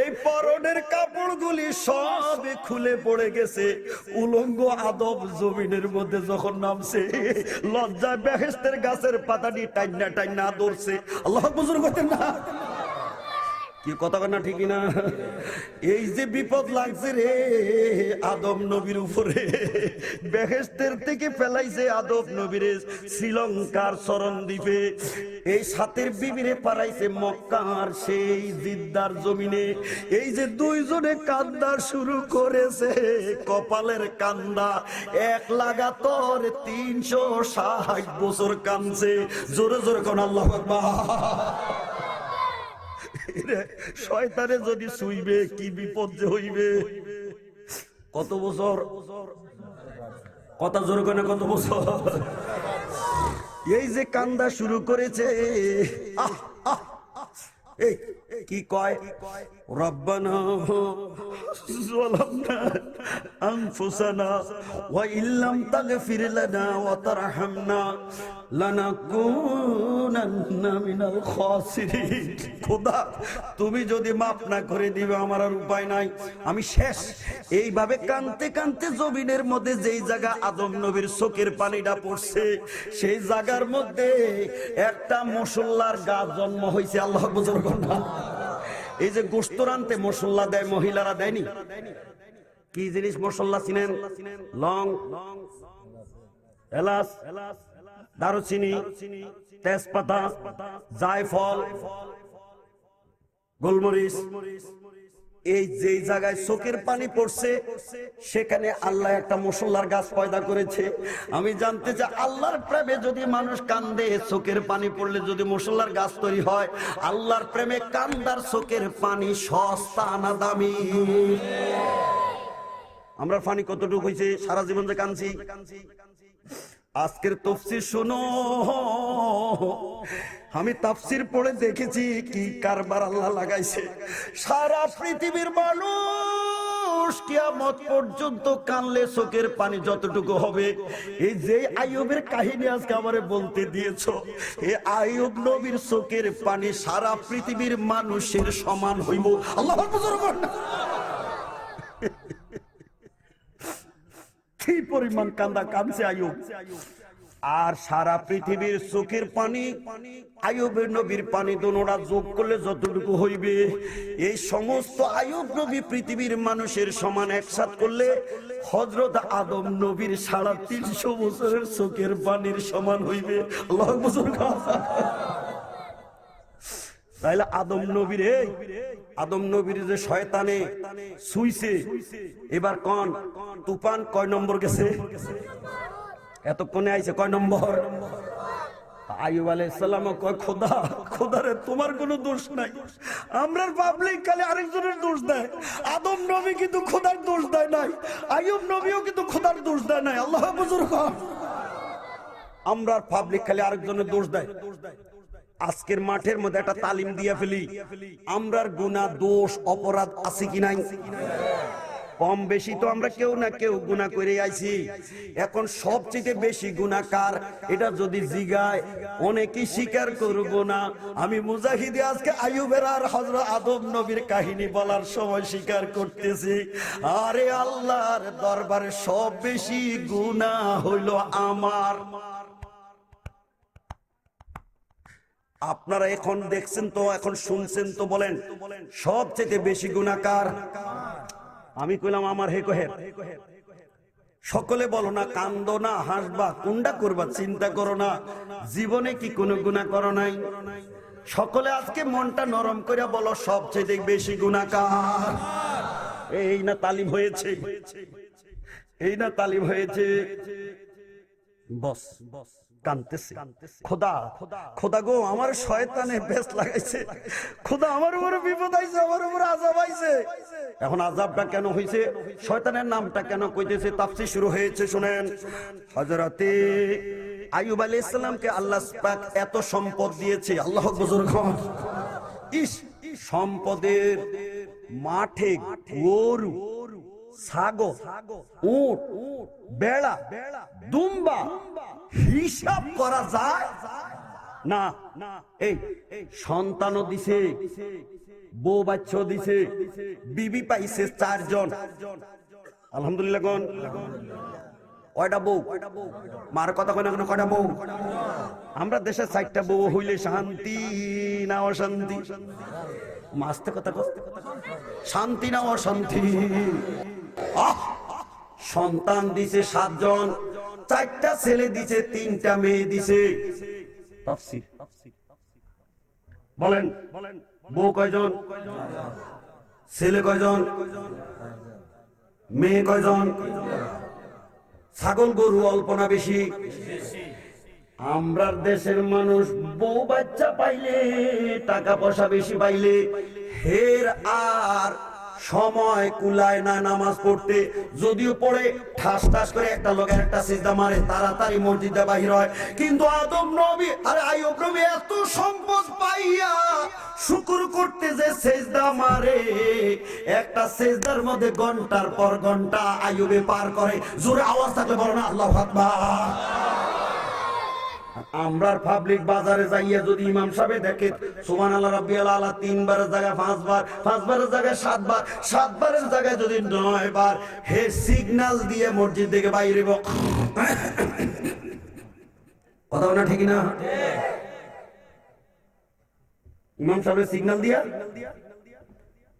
এই পরনের কাপড়গুলি সব খুলে পড়ে গেছে। উলঙ্গ আদম জমিনের মধ্যে যখন নামছে, লজ্জায় বেহেশতের গাছের পাতাটি টাইনা টাইনা ধরছে। আল্লাহু আকবার করতেন না? কি কথা না ঠিকই না? এই যে বিপদ লাগছে রে আদম নবীর উপরে, বেহেশতের থেকে ফেলাইছে আদম নবীরে শ্রীলঙ্কার চরণ দ্বীপে, এই সাতের বিবিরে পারাইছে মক্কার সেই জিদ্দার জমিনে। এই যে দুইজনে কান্দা শুরু করেছে, কপালের কান্দা এক লাগাতর 360 বছর কান্দছে। জোরে জোরে কোন আল্লাহু আকবার। শয়তানে যদি ছুঁইবে কি বিপদ যে হইবে। কত বছর? কথা জোরে কোন কত বছর? এই যে কান্দা শুরু করেছে, এই কি কয়, রব্বানা যালামনা আনফুসানা ওয়া ইল্লাম তাগফির লানা ওয়া তারহামনা লানাকুনান্না মিনাল খাসিরিন। খোদা তুমি যদি মাফ না করে দিবে আমার আর উপায় নাই, আমি শেষ। এইভাবে কাঁদতে কাঁদতে জমিনের মধ্যে যেই জায়গা আদম নবীর চোখের পানিটা পড়ছে, সেই জায়গার মধ্যে একটা মুসল্লার গাছ জন্ম হয়েছে। আল্লাহ বুঝুন না, এই যে গোশত রানতে মশলা দেয়, মহিলারা দেয়নি? কি জিনিস মশলা চিনেন? লং, এলাচ, দারুচিনি, তেজপাতা, জায়ফল, গোলমরিচ। এই যে জায়গায় চোখের পানি পড়ছে সেখানে আল্লাহ একটা মশলার গাছ পয়দা করেছে। আমি জানতে চাই, আল্লাহর প্রেমে যদি মানুষ কান্দে, চোখের পানি পড়লে যদি মশলার গাছ তৈরি হয়, আল্লাহর প্রেমে কান্দার চোখের পানি সস্তা না দামি? আমরা পানি কতটুকু হয়েছে সারা জীবন যে কাঁদছি। আজকের তাফসীর শোনো, আমি তাফসীর পড়ে দেখেছি কি কারবার আল্লাহ লাগাইছে। সারা পৃথিবীর মানুষ কিয়ামত পর্যন্ত কানলে চোখের পানি যতটুকু হবে, এই যে আইয়ুবের কাহিনী আজকে আমারে বলতে দিয়েছো, এই আইয়ুব নবীর চোখের পানি সারা পৃথিবীর মানুষের সমান হইব। আল্লাহ কি পরিমাণ কান্দা কাঁদছে আইয়ুব। আর সারা পৃথিবীর চোখের পানি আইয়ুবের নবীর পানি দুনোটা যোগ করলে যতটুকু হইবে, এই সমস্ত আইয়ুব নবী পৃথিবীর মানুষের সমান একসাথ করলে হযরত আদম নবীর ৩৫০ বছরের চোখের পানির সমান হইবে। আল্লাহ তাইলে আদম নবীর যে শয়তানে শুইছে, এবার কোন তুফান কয় নম্বর গেছে? এতক্ষণে আইছে কয় নম্বর? আইয়ুব আলাইহিস সালাম কয়, খোদারে তোমার কোনো দোষ নাই। আমরা পাবলিক খালি আরেকজনের দোষ দেয়। আদম নবী কিন্তু খোদার দোষ দেয় নাই, আইয়ুব নবীও কিন্তু খোদার দোষ দেয় নাই। আল্লাহ বুজুর্গ, আমরা পাবলিক খালি আরেকজনের দোষ দেয়। আজকের মাঠের মধ্যে একটা তালিম দিয়ে ফেলি, আমরার গুনাহ দোষ অপরাধ আছে কি নাই? কম বেশি তো আমরা কেউ না কেউ গুনাহ করে আইছি। এখন সবচেয়ে বেশি গুনাহকার এটা যদি জিগায় অনেকেই স্বীকার করব না। আমি মুজাহিদে আজকে আইয়ুবের আর হযরত আদম নবীর কাহিনী বলার সময় স্বীকার করতেছি, আরে আল্লাহর দরবারে সব বেশি গুনাহ হইল আমার। আপনারা এখন দেখছেন তো, এখন শুনছেন তো, বলেন সবচেয়ে বেশি গুনাহকার? আমি কইলাম আমার হে কহের। সকলে বলো না, কান্দো না, হাসবা, কোনটা করবা চিন্তা করো না। জীবনে কি কোনো গুনাহ করো নাই? সকলে আজকে মনটা নরম করে বলো সবচেয়ে বেশি গুনাহকার। এই না তালিম হয়েছে, এই না তালিম হয়েছে। বস কানতেছে, খোদা গো আমার শয়তানে বেশ লাগাইছে, খোদা আমার উপরে বিপদ আইছে, আমার উপরে আযাব আইছে। এখন আযাবটা কেন হইছে, শয়তানের নামটা কেন কইতেছে, তাফসীর শুরু হয়েছে। শুনেন, হযরতে আইয়ুব আলাইহিস সালামকে আল্লাহ পাক এত সম্পদ দিয়েছে। আল্লাহ বুজুর্গ, সম্পদের মাঠে গরু, ছাগল, উট, বেড়া, দুম্বা হিসাব করা যায় না। এই সন্তানও দিছে, বউ বাচ্চা দিছে, বিবি পাইছে ৪ জন। আলহামদুলিল্লাহ। কোন কয়টা বউ? মার কথা কয় না কেন, কয়টা বউ? আমরা দেশে ৪টা বউ হইলে শান্তি না অশান্তি? মাস্তে কথা কর, শান্তি না অশান্তি? সন্তান দিছে ৭ জন, ৪টা ছেলে দিছে, 3টা মেয়ে দিছে। তাফসীর বলেন, বউ কয়জন, ছেলে কয়জন, মেয়ে কয়জন? ছাগল গরু অল্প না বেশি? আমরা দেশের মানুষ বউ বাচ্চা পাইলে, টাকা পয়সা বেশি পাইলে হের আর সময় কুলায় না নামাজ পড়তে। যদিও পড়ে ঠাস ঠাস করে একটা লোকের একটা সিজদা মারে, তাড়াতাড়ি মসজিদে বাহির হয়। কিন্তু আদম নবী আর আইয়ুব নবী এত সম্পদ পাইয়া শুকর করতে যে সিজদা মারে, একটা সিজদার মধ্যে ঘন্টার পর ঘন্টা আইয়ুবে পার করে। জোরে আওয়াজ থাকলে বলো না আল্লাহু আকবার। আমরার পাবলিক বাজারে যাইয়া যদি ইমাম সাহেব দেখে সুবহানাল্লাহ রাব্বিয়াল আলা 3 বারের জায়গায় 5 বার, 5 বারের জায়গায় 7 বার, 7 বারের জায়গায় যদি 9 বার হে সিগন্যাল দিয়ে মসজিদ থেকে বাইরে কথা না, ঠিক না? ইমাম সাহেব সিগন্যাল দিয়া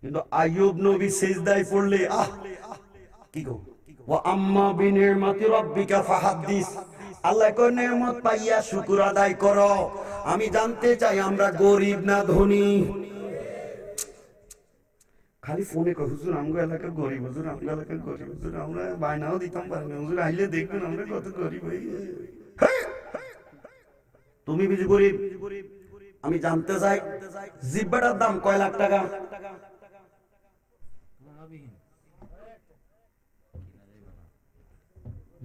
কিন্তু আইয়ুব নবী সিজদায় পড়লে কি গো, ওয়া আম্মা বিনিমাতি রাব্বিকা ফাহাদ্দিস, আল্লাহ কয় নেয়ামত পাইয়া শুকর আদায় করো। আমি জানতে চাই আমরা গরিব না ধনী? খালি ফোনে কয় হুজুর আমগো এলাকা গরিব, হুজুর আমগো এলাকা গরিব, হুজুর আমরা বায়নাও দিতাম পারি না, হুজুর আইলে দেখবেন আমরা কত গরিব হই। তুমি বুঝি গরিব? আমি জানতে চাই জিব্বাটার দাম কয় লাখ টাকা?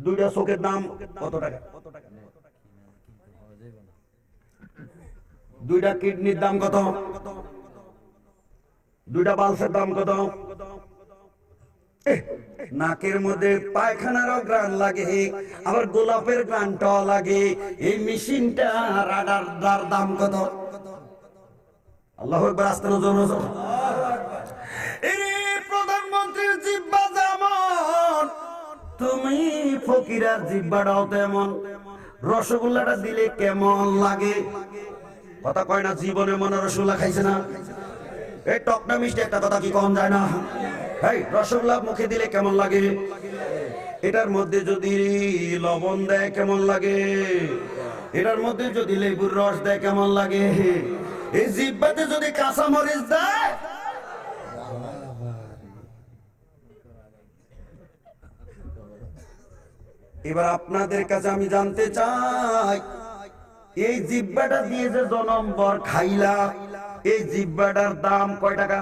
দুইটা চোখের দাম কত টাকা? দুইটা কিডনির দাম কত? দুইটা বালসের দাম কত? নাকের মধ্যে পায়খানারও গ্রান লাগে, আবার গোলাপের গ্রানটাও লাগে। এই মেশিনটা রাডার দাম কত? আল্লাহু আকবার, আস্তে নজর। প্রধানমন্ত্রীর জিব্বা যেমন, তুমি ফকিরার জিব্বাটাও তেমন। রসগোল্লাটা দিলে কেমন লাগে? কথা কয় না, জীবনে মনে রসগোল্লা খাইছে না? এই টকটা মিষ্টি একটা কথা কি কম যায় না? এই রসগোল্লা মুখে দিলে কেমন লাগে? এটার মধ্যে যদি লবণ দেয় কেমন লাগে? এটার মধ্যে যদি লেবুর রস দেয় কেমন লাগে? এই জিহ্বাতে যদি কাঁচা মরিচ দেয়, এবার আপনাদের কাছে আমি জানতে চাই, এই জিহ্বাটা দিয়ে যে জনমভর খাইলা, এই জিহ্বাটার দাম কয় টাকা?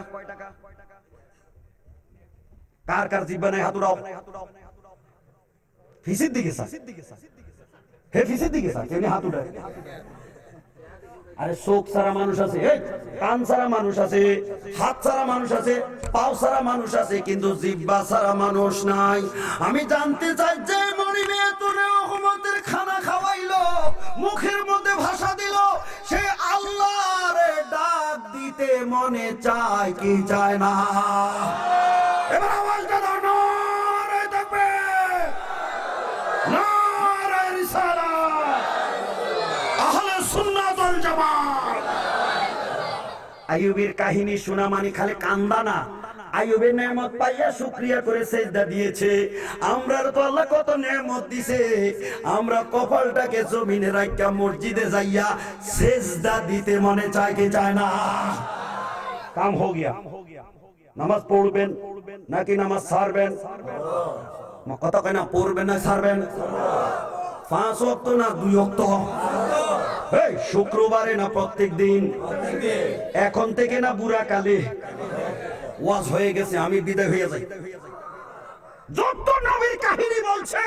কার কার জিহ্বা নাই হাত উঠাও। ফিসির দিকে হে ফিসির দিকে কেমনি হাত উঠায়? আরে চোখ ছাড়া মানুষ আছে, কান ছাড়া মানুষ আছে, হাত ছাড়া মানুষ আছে, পাও ছাড়া মানুষ আছে, কিন্তু জিহ্বা ছাড়া মানুষ নাই। আমি জানতে চাই, যে মনিবে তোরে রহমতের খানা খাওয়াইলো, মুখের মধ্যে ভাষা দিল, সে আল্লাহরে ডাক দিতে মনে চায় কি চায় না? এবার আওয়াজটা দাও, নারে তাকবীর, নারে রিসালাত, আহলে সুন্নাত ওয়াল জামাত। আইয়ুবের কাহিনী শোনা মানে খালি কান্দা না, আইয়ুবের নেয়ামত পাইয়া শুকরিয়া করে সিজদা দিয়েছে। আমরা তো আল্লাহ কত নেয়ামত দিছে, আমরা কপালটাকে জমিনে রাখা মসজিদে যাইয়া সিজদা দিতে মনে চায় কি চায় না? কাম হো গিয়া। নামাজ পড়বেন নাকি নামাজ ছাড়বেন? কথা কয় না, পড়বেন না ছাড়বেন? 5 ওয়াক্ত না 2 ওয়াক্ত? এই শুক্রবারে না প্রত্যেক দিন? এখন থেকে না বুড়া কালে? ওয়াজ হয়ে গেছে, আমি বিদায় হয়ে যাই। যত নবীর কাহিনী বলছে,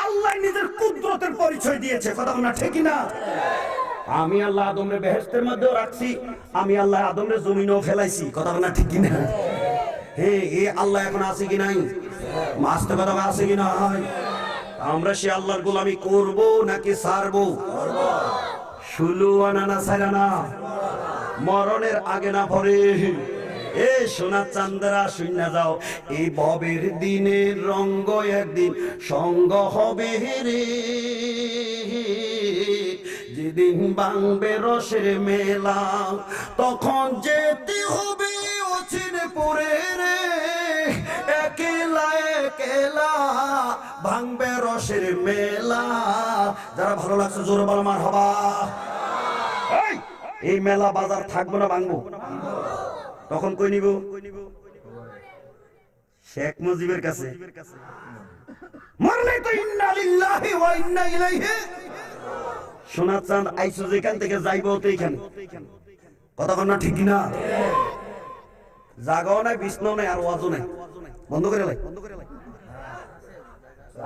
আল্লাহ নিজের কুদরতের পরিচয় দিয়েছে। কথা না ঠিক না? আমি আল্লাহ আদমরে বেহেশতের মধ্যেও রাখছি, আমি আল্লাহ আদমরে জমিনেও ফেলাইছি। কথা না ঠিক কিনা? হে এ আল্লাহ এখন আছে কি নাই? মাস্তে কথা আছে কি না? আমরা সে আল্লাহর গোলামি করব নাকি ছাড়বো? শুলু আনা না ছাড়ানা, মরণের আগে না পরে। এ সোনা চান্দরা শুনে যাও, এই ভবের দিনের রঙ্গ একদিন সঙ্গ হবে রে। যেদিন ভাঙবে রসের মেলা, তখন যেতে হবে অচিনে পড়ে রে। একেলা একেলা ভাঙবে রসের মেলা। যারা ভালো লাগছে জোরে বলো মারহাবা। এই মেলা বাজার থাকবো না ভাঙবো? তখন কই নিব? শেখ মুজিবের কাছে। মারলে তো ইন্না লিল্লাহি ওয়া ইন্না ইলাইহি। সোনা চাঁদ আইসো যেখান থেকে যাইবো তো এইখানে। কথা বল না ঠিক না? জাগাও নাই, বিছনাও নাই, আর ওয়াজও নাই। বন্ধ করে লাই।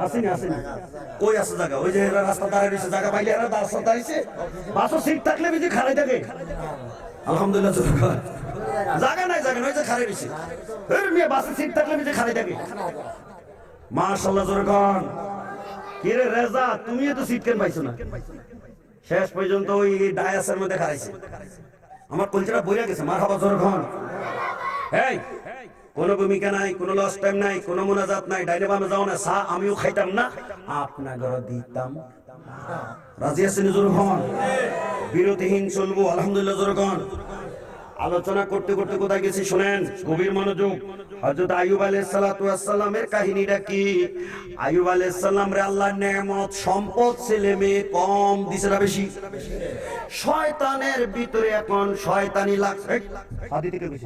আসেনি আসেনি, কই আছে জায়গা? ওই যে রাস্তা দাঁড়ায় রয়েছে, জায়গা পাইলে এরা রাস্তা দাঁড়িয়েছে। বাসও সিট থাকলে বেশি খারাই থাকে। আলহামদুলিল্লাহ, জায়গা নাই, জায়গা নয় যে খারাই রয়েছে। বাসে সিট থাকলে বেশি খারাই থাকে। মাশাআল্লাহ, জোরে কন। কি রে রেজা, তুমিও তো সিট কেন পাইছো না? শেষ পর্যন্ত ওই ডায়াসের মধ্যে খারাইছে। আমার কলচারা বইরা গেছে। মারহাবা, জোরে কন। এই কোনো ভূমিকা নাই, কোনো লস টাইম নাই, কোনো মোনাজাত নাই, ডাইনে বামে যাও না, চা আমিও খাইতাম না, আপনার ঘরে দিতাম। রাজি আছেন? জোরে কন। বিরতিহীন চলবো। আলহামদুলিল্লাহ, জোরে কন। আলোচনা করতে করতে কোথায় গেছি শুনেন, গভীর মনোযোগ। হযরত আইয়ুব আলাইহিস সালাতু ওয়াস সালামের কাহিনীটা কি? আইয়ুব আলাইহিস সালাম রে আল্লাহর নেয়ামত, সম্পদ, ছেলে মেয়ে কম দিছে না বেশি? শয়তানের ভিতরে এখন শয়তানি লাগছে। হাদি থেকে বেশি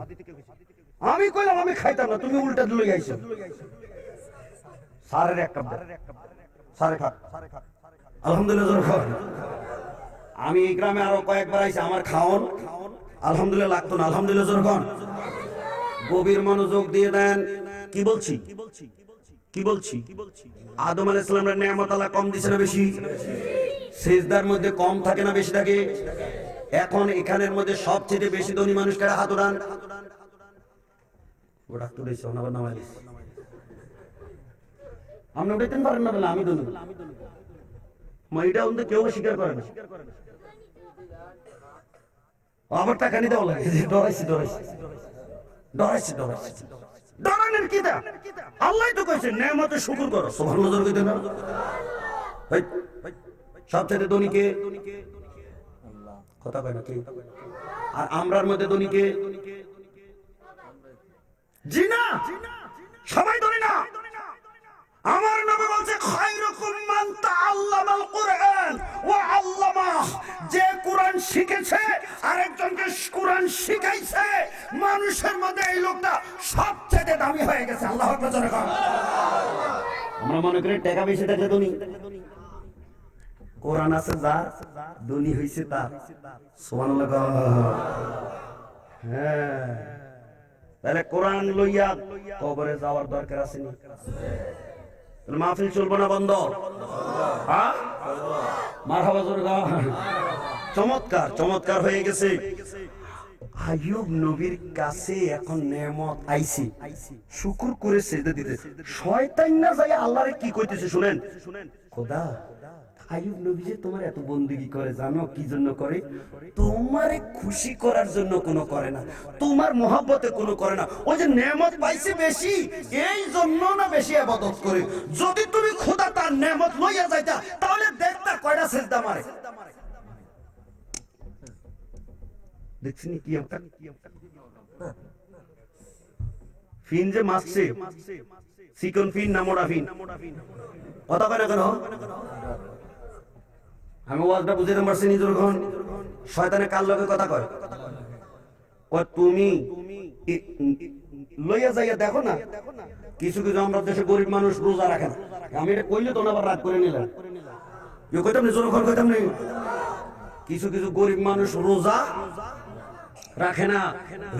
আমি কইলাম আমি খাইতাম না, তুমি উল্টা লই আইছো। সারের এক কাপ সারে খা, আলহামদুলিল্লাহ। আমি এই গ্রামে আরো কয়েকবার আইছি, আমার খাওন আলহামদুলিল্লাহ লাগতো না, আলহামদুলিল্লাহ যখন। গভীর মনোযোগ দিয়ে দেন। কি বলছি কি বলছি? আদম আলাইহিস সালামের নিয়ামত আল্লাহ কম দিছে না বেশি? সিজদার মধ্যে কম থাকে না বেশি থাকে? এখন এখানের মধ্যে সবচেয়ে বেশি ধনী মানুষ কারা? হাত উঠান। ওটা তো দিছে ওনার নাম আলিস। আপনি উঠাইতেন পারেন না, বলে আমি ধনী। মাইটা উনতে কেউ স্বীকার করে না। আবার টাকা নিতে বলে ডরাইছি ডরানোর কি দা? আল্লাহ তো কইছে নেয়ামতে শুকর করো, সুবহানাল্লাহ কইতে না? সবচেয়ে ধনী কে? আল্লাহ। কথা কয় না কে? আর আমরার মধ্যে ধনী কে? জি না, সবাই ধনী না। আমার নবী বলছে খায়রুকুম মান তাআল্লামাল কুরআন ওয়া আল্লামাহ। যে কুরআন শিখেছে আরেকজনকে কুরআন শিখাইছে, মানুষের মধ্যে এই লোকটা সবচেয়ে দামি হয়ে গেছে। আল্লাহু আকবার। আমরা মনে করি টাকা বেশি থাকলে ধনী। কোরআন আছে যার, ধনী হইছে তার। সুবহানাল্লাহ। হ্যাঁ, তাহলে কোরআন লইয়া কবরে যাওয়ার দরকার আছে নি? মাহফিল চলবো না বন্ধ? মারহাবা জোরে গাও। চমৎকার চমৎকার হয়ে গেছে। আইয়ুব নবীর কাছে এখন নেয়ামত আইছে, শুকর করে সিজদা দিতে। শয়তান না যায় আল্লাহরে কি কইতেছে শুনেন, খোদা আইয়ুব নবী যে তোমার এত বন্দেগী করে জানো কি জন্য করে? তোমারে খুশি করার জন্য কোনো করে না, তোমার মহব্বতে কোনো করে না। ওই যে নেয়ামত পাইছে বেশি, এই জন্য না বেশি ইবাদত করে। যদি তুমি খোদা তার নেয়ামত লইয়া যাইতা, তাহলে দেখতা কয়টা সিজদা মারে। দেখছিনি কি একটা ফিন যে মারছে, চিকন ফিন না মোড়া ফিন? কথা কয় না কেন? আমি ওয়াজটা বুঝাইতে পারছি নি? যখন শয়তানে কার লগে কথা কয়, তুমি লইয়া যাইয়া দেখো না। কিছু কিছু আমরা দেশে গরিব মানুষ রোজা রাখে না। আমি এটা কইলে তো আবার রাগ করে নিলাম, কইতাম না, জোরখন কইতাম না। কিছু কিছু গরিব মানুষ রোজা রাখে না,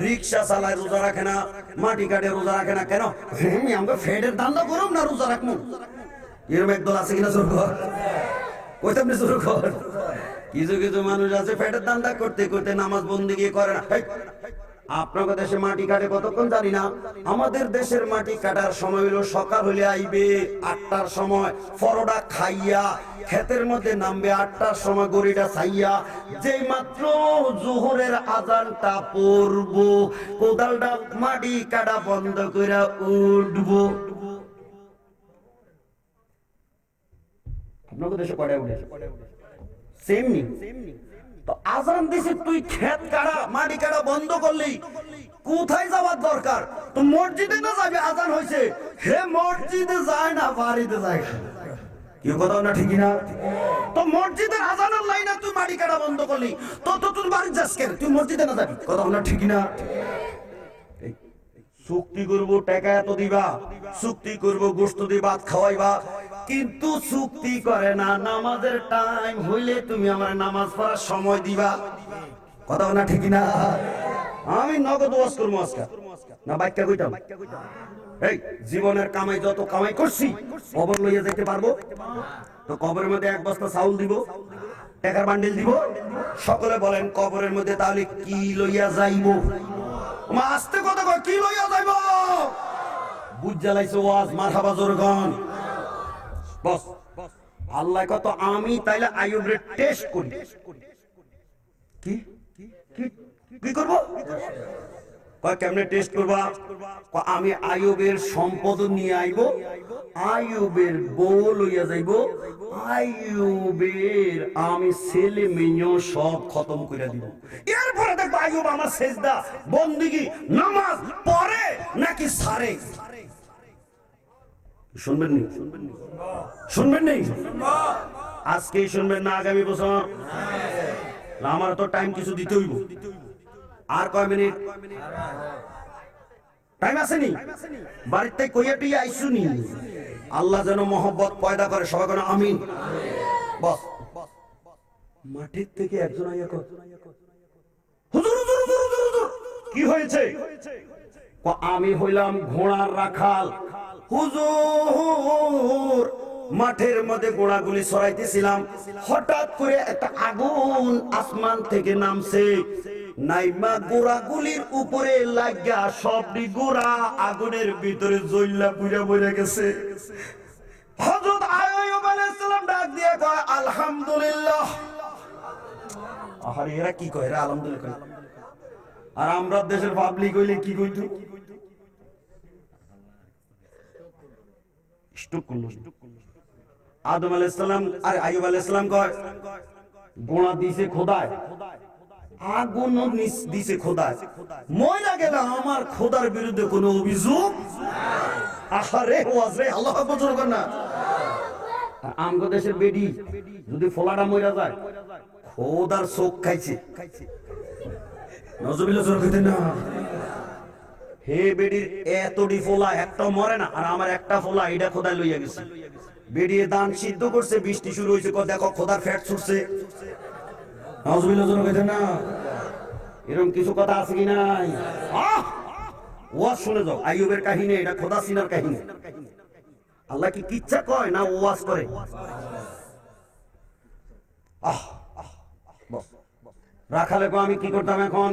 রিক্সা চালায় রোজা রাখে না, মাটি কাটে রোজা রাখে না। কেন? আমরা ফেডের দান্দা করুম না রোজা রাখবো, এরকম একদল আছে কিনা? জোরখন কইতাম না, জোরখন। কিছু কিছু মানুষ আছে ফেডের দান্দা করতে করতে নামাজ বন্দেগী করে না। আপনাদের দেশে মাটি কাটে কতক্ষণ জানি না। আমাদের দেশের মাটি কাটার সময় হলো সকাল হলে আইবে 8টার সময়, পরোটা খাইয়া ক্ষেতের মধ্যে নামবে 8টার সময়, গড়িটা ছাইয়া। যেই মাত্র জোহরের আজানটা পড়ব, কোদালটা মাটি কাটা বন্ধ করে উঠবো। আপনাদের দেশে কয়টা উঠে? সেম নি তো। আজান দিছে, তুই ক্ষেত কাটা মাটি কাটা বন্ধ করলি, কোথায় যাওয়ার দরকার? তো মসজিদে না যাবে, আজান হয়েছে। হে মসজিদে যায় না, বাড়িতে যায়। কেউ কথা না, ঠিকই না? তো মসজিদের আজানের লাইনে তুই মাটি কাটা বন্ধ করলি, তো তুই বাড়ি যাস কেন? তুই মসজিদে না যাবি, কথা না, ঠিকই না? চুক্তি করবো টাকা এত দিবা, চুক্তি করবো গোশত দিয়ে ভাত খাওয়াইবা, কিন্তু চুক্তি করে না নামাজের টাইম হইলে তুমি আমার নামাজ পড়ার সময় দিবা। কথা না, ঠিকই না? আমি নগদ ওয়াজ করবো আজকে না বাইকা কইতাম। এই জীবনের কামাই যত কামাই করছি, কবর লইয়া যেতে পারবো? তো কবরের মধ্যে 1 বস্তা চাউল দিব, টাকার বান্ডিল দিব। সকলে বলেন কবরের মধ্যে তাহলে কি লইয়া যাইবো? আস্তে কথা কয়, কি লইয়া যাইবো? বুঝ জ্বালাইছে ওয়াজ, মারহাবা জোরগণ। বস আল্লাহ কত, আমি তাইলে আইয়ুবের টেস্ট করি। কি কি করব? কয় কেমনে টেস্ট করবা? আমি আইয়ুবের সম্পদ নিয়ে আইব, আইয়ুবের বউ লইয়া যাইব, আইয়ুবের আমি ছেলে মেয়ে সব খতম করে দিব। এরপরে দেখবা আইয়ুব আমার সেজদা বন্দিগি নামাজ পড়ে নাকি সারে? শুনবেন নি? শুনবেন নি? আজকেই শুনবেন না আগামী বছর? আমার তো টাইম কিছু দিতে হইব। আর কয় মিনিট টাইম আছে নি? বাড়িতে কইয়া টিয়া আইসুনি। আল্লাহ যেন মহব্বত পয়দা করে, সবাই যেন আমিন। বস মাঠের থেকে একজন আইয়া কয়, হুজুর হুজুর হুজুর হুজুর হুজুর কি হয়েছে? আমি হইলাম ঘোড়ার রাখাল হুজুর, মাঠের মধ্যে ঘোড়াগুলি সরাইতেছিলাম, হঠাৎ করে একটা আগুন আসমান থেকে নামছে, নাইমা ঘোড়াগুলির উপরে লাগিয়া সবটি ঘোড়া আগুনের ভিতরে জ্বললা পুড়ে মরে গেছে। হযরত আইয়ুব আলাইহিস সালাম ডাক দিয়ে কয় আলহামদুলিল্লাহ। আরে এরা কি কয়? এরা আলহামদুলিল্লাহ। আর আমরা দেশের পাবলিক হইলে কি কইতো? আদম আলাইহিস সালাম আর আইয়ুব আলাইহিস সালাম কয় গোনা দিছে খোদায়, আগুন দিছে খোদায়, মইরা গেল আমার খোদার বিরুদ্ধে কোনো অভিযোগ আরে ওয়াজরে আল্লাহ বুঝুর না। আমগো দেশের বেডি যদি ফলাটা মইরা যায় খোদার চোখ খাইছে, নজরুল্লাহ জোর কইতে না। হে বেডির এতডি ফোলা একটা মরে না, আর আমার একটা ফোলা এটা খোদায় লইয়া গেছে। বেডিয়ে দান সিদ্ধ করছে, বৃষ্টি শুরু হয়েছে, দেখো খোদার ফ্যাট ছুটছে। নজরুল্লাহ জোর কইতে না। এরকম কিছু কথা আছে কি নাই? ওয়াজ শুনে যাও, আইয়ুবের কাহিনী এটা খোদা সিনার কাহিনী। আল্লাহ কি কিচ্ছা কয় না ওয়াজ করে? রাখালে আমি কি করতাম এখন?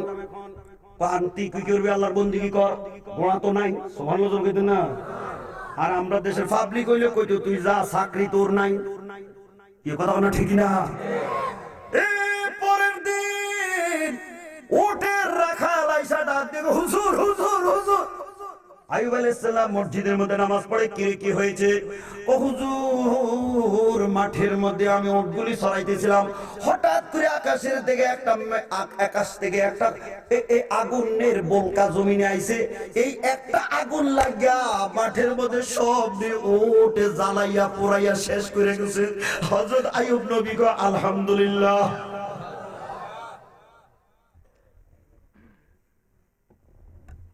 পান্তি কি করবি? আল্লাহর বন্দেগী কর, গোনা তো নাই। সুবহানাল্লাহ কইতে না। আর আমরা দেশের পাবলিক হইলে কইতো তুই যা, চাকরি তোর নাই। কি কথা না? ঠিক না? পরের দিন ওটের রাখাল আইসা ডাক দিয়ে হুজুর হুজুর হুজুর। আইয়ুব আলাইহিস সালাম মসজিদের মধ্যে নামাজ পড়ে, কি হয়েছে? ও হুজুর, মাঠের মধ্যে আমি উটগুলি সরাইতেছিলাম, হঠাৎ করে আকাশ থেকে একটা আগুনের বলকা জমিনে আইছে। এই একটা আগুন লাগিয়া মাঠের মধ্যে সব উটে জ্বালাইয়া পোড়াইয়া শেষ করে গেছে। হযরত আইয়ুব নবী কয় আলহামদুলিল্লাহ।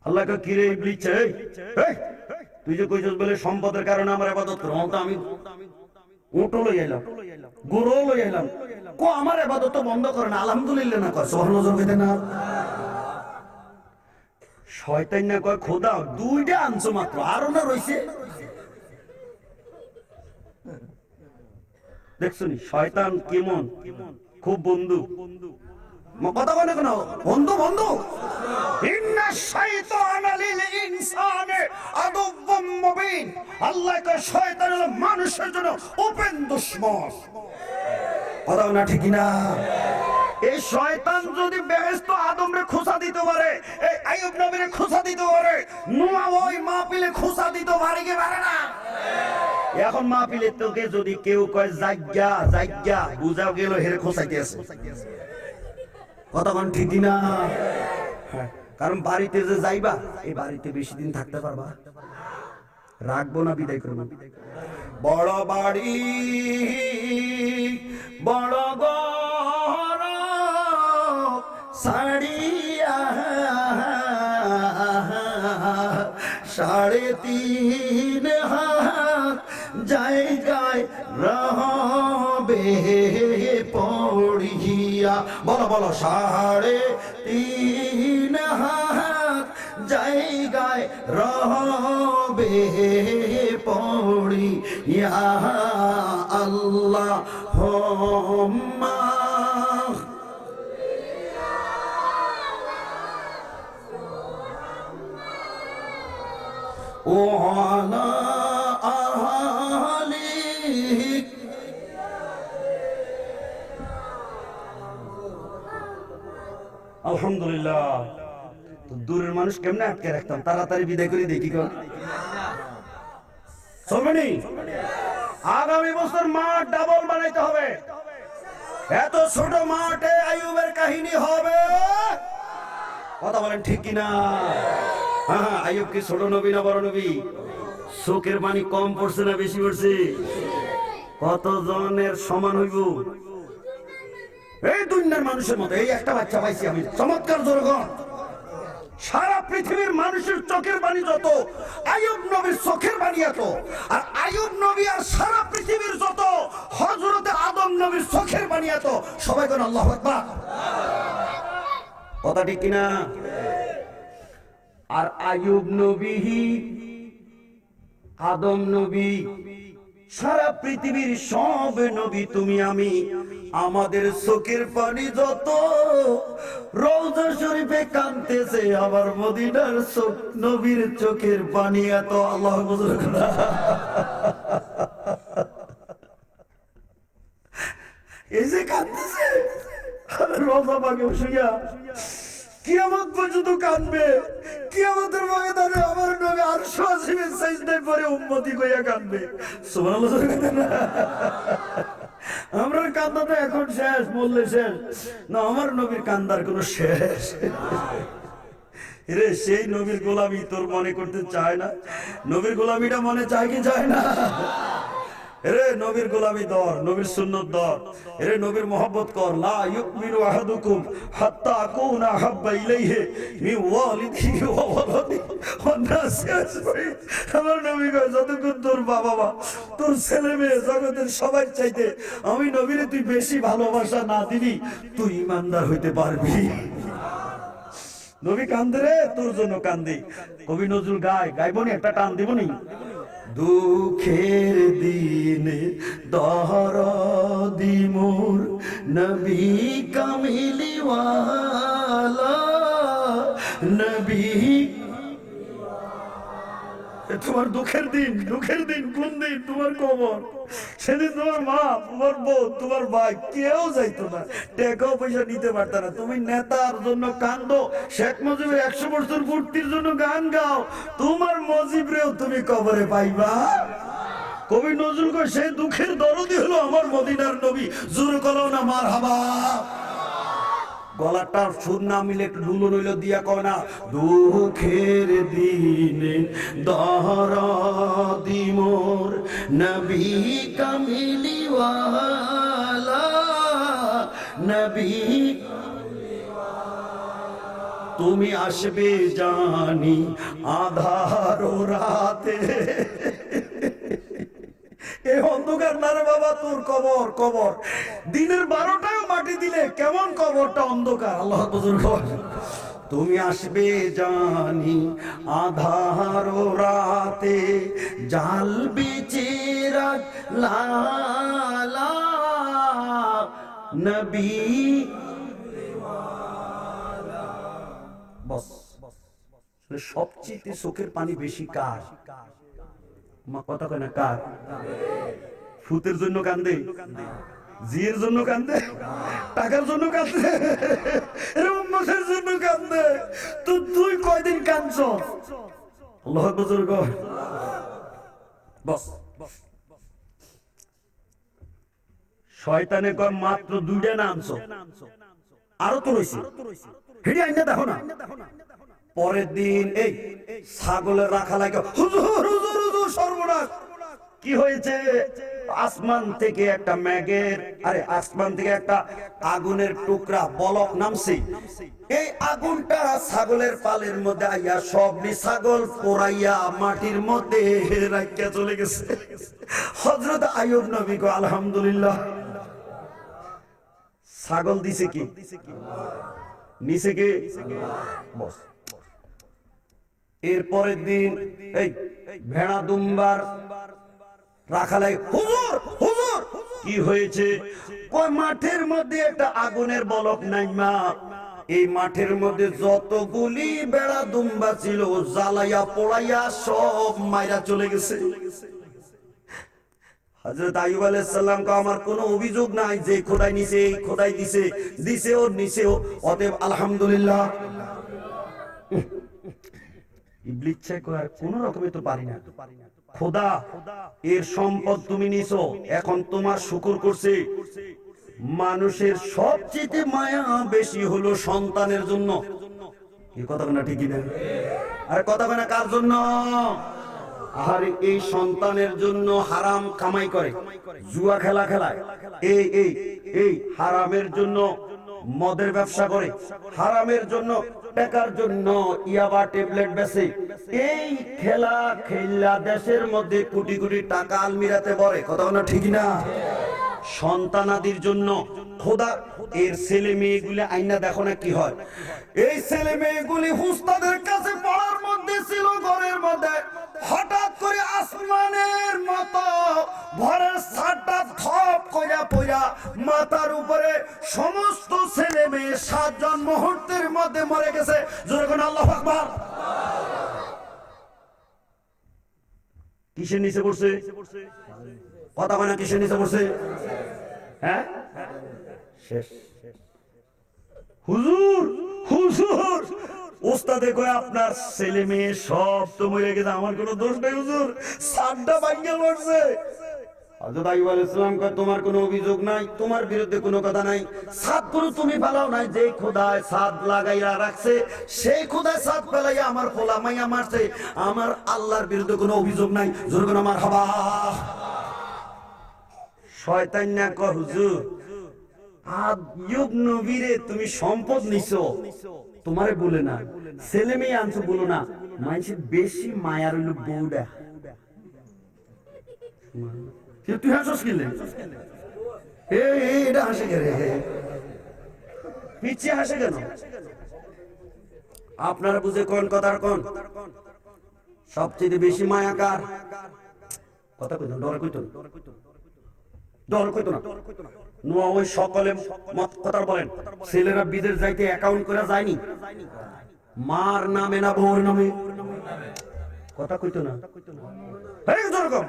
আল্লাহ কে কিরে ইবলিস, তুই যে কইছস বলে সম্পদের কারণে আমার ইবাদত করো, তো আমি উটও লই আইলাম, গরুও লই আইলাম, কো আমার ইবাদত তো বন্ধ করে না, আলহামদুলিল্লাহ না কয়, সুবহানাল্লাহ কইতে না। শয়তান না কয় খোদা দুইটা আনছো মাত্র, আরো না রইছে। দেখছনি শয়তান কেমন, খুব বন্ধু। কথা বলে কেন? বন্ধু বন্ধু। ইন্না শাইতানা লিল ইনসানি আদুওয়ুম মুবিন। আল্লাহ কয় শয়তান হলো মানুষের জন্য ওপেন দুশমন। কথা না ঠিক না? এই শয়তান যদি বেহেশত আদমরে খোঁচা দিতে পারে, এই আইয়ুব নবীরে খোঁচা দিতে পারে, নোয়া ওই মাহফিলে খোঁচা দিতে পারে কি পারে না? এখন মাহফিলে তোকে যদি কেউ কয় জাগ্গা জাগ্গা, বুঝাও গেল হেরে খোঁচাইতে আছে। কথা কোন ঠিক না? কারণ বাড়িতে যে যাইবা, এই বাড়িতে বেশি দিন থাকতে পারবা? রাখবো না বিদায় করবো? বড় বাড়ি বড় ঘর সাড়িয়া 3.5 হাত জায়গায় রহবে পড়িয়া। বলো বলো 3.5 হাত জায়গায় রহবে পড়িয়া। আল্লাহুম্মা ওয়ালা আহলিক। আলহামদুলিল্লাহ। দূরের মানুষ কেমনে আটকে রাখতাম, তাড়াতাড়ি বিদায় করে দেখি কোন চলবেনি। আগামী বছর মাঠ ডাবল বানাইতে হবে। এত ছোট মাঠে আইয়ুবের কাহিনী হবে। কথা বলেন ঠিক কিনা? হ্যাঁ, আইয়ুব কি ছোট নবী না বড় নবী? চোখের পানি কম পড়ছে না বেশি পড়ছে? কত জনের সমান হইব? এই দুনিয়ার মানুষের মতো এই একটা বাচ্চা পাইছি আমি, চমৎকার জনগণ। সারা পৃথিবীর মানুষের চোখের পানি যত, আইয়ুব নবীর চোখের পানি এত। আর আইয়ুব নবী আর সারা পৃথিবীর যত, হযরতে আদম নবীর চোখের পানি এত। সবাই কোন আল্লাহু আকবার। কথা ঠিক কিনা? আর আইয়ুব নবী, আদম নবী, সারা পৃথিবীর সব নবী তুমি আমি, আমাদের চোখের পানি যত, রওজা শরীফে কাঁদতেছে আমার মদিনার চোখ, নবীর চোখের পানি এত। আল্লাহু আকবার। এই যে কাঁদতেছে রওজা পাকে শুইয়া, কিয়ামত পর্যন্ত কাঁদবে। কিয়ামতের ময়দানে আমার নবী আরশ আজিমের সাজদায় পড়ে উম্মতি কইয়া কাঁদবে। সুবহানাল্লাহ। আমরা কান্দা তো এখন শেষ, বললে শেষ না, আমার নবীর কান্দার কোনো শেষ রে। সেই নবীর গোলামি তোর মনে করতে চায় না? নবীর গোলামিটা মনে চায় কি চায় না? রে নবীর গোলামি ধর, নবীর সুন্নাত ধর, রে নবীর মহব্বত কর। লা ইউমিনু আহাদুকুম হাত্তা আকুনা আহাব্বা ইলাইহি মিন ওয়ালিদিহি ওয়া ওয়ালাদিহি ওয়ান নাসি আজমাইন। আমার নবী কয়, যতক্ষণ তোর বাবা মা, তোর ছেলে মেয়ে, জগতের সবাই চাইতে আমি নবীরে তুই বেশি ভালোবাসা না দিবি, তুই ইমানদার হইতে পারবি। নবী কান্দে রে, তোর জন্য কান্দি। কবি নজরুল গাইবনি, একটা টান দিবনি। দুঃখের দিনে দরদি মোর নবী কামিলিওয়ালা, নবী। তোমার দুঃখের দিন, দুঃখের দিন কোন দিন? তোমার কবর। সেদিন তোমার মা, তোমার বউ, তোমার ভাই কেউ যাইতো না, টাকাও পয়সা নিতে পারত না। তুমি নেতার জন্য কান্দো, শেখ মুজিবের 100 বছর পূর্তির জন্য গান গাও, তোমার মুজিবরেও তুমি কবরে পাইবা। কবি নজরুল কয়, সেই দুঃখের দরদি হলো আমার মদিনার নবী। জোরে কলো না মারহাবা। গলাটার সুর না মিলে একটু ঢুলো রইল দিয়া কয় না, দুঃখের দিনে দরদি মোর নবী কামিলিওয়ালা, নবী। তুমি আসবে জানি আধার রাতে। এই অন্ধকার না রে বাবা, তোর কবর। কবর দিনের 12টায় মাটি দিলে কেমন কবরটা অন্ধকার। আল্লাহ বুজুর্গ। তুমি আসবে জানি আধার রাতে, জ্বালবে চেরাগ লালা, নবী। বস, সবচেয়ে চোখের পানি বেশি কার? মা কথা কয় না, কার? ফুতের জন্য কান্দে, জিয়ের জন্য কান্দে, টাকার জন্য কান্দে, উম্মতের জন্য কান্দে। তো তুই কয়দিন কাঁদছ? আল্লাহু বুজুর্গ। বস, শয়তানে কয় মাত্র 2টা না আনছো, আরো তো রইছে, হেডি আইনা দেখো না। পরের দিন এই ছাগলের রাখা লাগে, হুজুর হুজুর হুজুর সর্বনাশ। কি হয়েছে? আসমান থেকে একটা মেঘের, আরে আসমান থেকে একটা আগুনের টুকরা বলক নামছে। এই আগুনটা ছাগলের পালের মধ্যে আইয়া সবনি ছাগল পোড়াইয়া মাটির মধ্যে রাখিয়া চলে গেছে। হযরত আইয়ুব নবী কো আলহামদুলিল্লাহ। ছাগল দিছে কি? নিচে কে? বস। এরপরের দিন এই ভেড়া দুম্বার রাখা লাগে, হুজুর হুজুর কি হয়েছে? কয় মাঠের মধ্যে একটা আগুনের বলক নাই মা, এই মাঠের মধ্যে যতগুলি বেড়া দুম্বা ছিল জ্বালাইয়া পোড়াইয়া সব মাইরা চলে গেছে। হযরত আইয়ুব আলাইহিস সালাম কে আমার কোনো অভিযোগ নাই যে খোদাই নিছে, এই খোদাই দিছে ও নিছে ও, অতএব আলহামদুলিল্লাহ। ইবলিস চাই কয় কোন রকমে তো পারি না, খোদা এর সম্পদ তুমি নিছো, এখন তোমার শুকর করছে। মানুষের সবচেয়ে মায়া বেশি হলো সন্তানের জন্য। এই কথা না ঠিকই না? আর কথা না কার জন্য? আর এই সন্তানের জন্য হারাম কামাই করে, জুয়া খেলা খেলায়, এই এই এই হারামের জন্য মদের ব্যবসা করে, হারামের জন্য টাকার জন্য ইয়াবা ট্যাবলেট বেচে, এই খেলা খেলা দেশের মধ্যে কোটি কোটি টাকা আলমিরাতে ভরে। কথা না ঠিক না? সন্তানাদির জন্য খোদা এর ছেলে মেয়েগুলি আইনা দেখো না কি হয়। এই ছেলে মেয়েগুলি হুস্তাদের কাছে পড়ার মধ্যে ছিল, ঘরের মধ্যে হঠাৎ করে আসমানের মতো ঘরের ছাদটা থপ কইরা পইরা মাথার উপরে সমস্ত ছেলে মেয়ে 7 জন মুহূর্তের মধ্যে মরে গেছে। জোরে কোন আল্লাহু আকবার। কিসের নিচে পড়ছে? কথা বলে কিসের নিচে পড়ছে? হ্যাঁ শেষ। হুজুর হুজুর ওস্তাদে কয় আপনার ছেলে মেয়ে সব তো মরে গেছে, আমার কোনো দোষ নাই হুজুর, সাতটা ভাঙ্গা পড়ছে। হযরত আইয়ুব আলাইহিস সালাম কয় তোমার কোনো অভিযোগ নাই, তোমার বিরুদ্ধে কোনো কথা নাই, সাত কোনো তুমি ফেলাও নাই, যে খোদায় সাত লাগাইয়া রাখছে সেই খোদায় সাত ফেলাইয়া আমার ফোলা মাইয়া মারছে, আমার আল্লাহর বিরুদ্ধে কোনো অভিযোগ নাই। জোরে কোন মারহাবা। শয়তান না কয় হুজুর আইয়ুব নবীরে তুমি সম্পদ নিছো, তোমারে বলে না, ছেলে মেয়ে আনছো বলো না, মানুষের বেশি মায়ার হলো বউডা। তুই হাসস কিলে? এটা হাসে কেন? পিছিয়ে হাসে কেন? আপনারা বুঝে কোন কথার কোন সবচেয়ে বেশি মায়া কার? কথা কইতো ডর কইতো ডর কইতো না। নোয়া ওই সকলে মত কথা বলেন, ছেলেরা বিদেশ যাইতে অ্যাকাউন্ট করে যায়নি, মার নামে না বউর নামে? কথা কইতো না।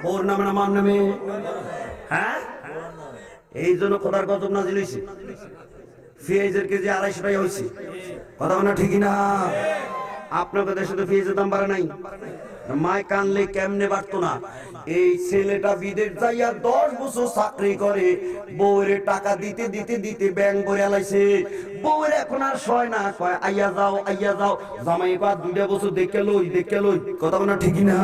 বউর নামে না মার নামে? হ্যাঁ, এই জন্য খোদার গজব নাজিল হইছে। পেঁয়াজের কেজি 250 টাকা হইছে। কথা না ঠিকই না? আপনাদের দেশে তো পেঁয়াজের দাম বাড়ে নাই। মায় কানলে কেমনে বাড়তো না? এই ছেলেটা বিদেশ যাইয়া 10 বছর চাকরি করে, বউয়ের টাকা দিতে দিতে দিতে ব্যাংক ভরে আলাইছে। বউয়ের এখন আর সয় না, কয় আইয়া যাও আইয়া যাও। জামাই কয় 2 বছর দেখে লই দেখে লই। কথা না ঠিকই না?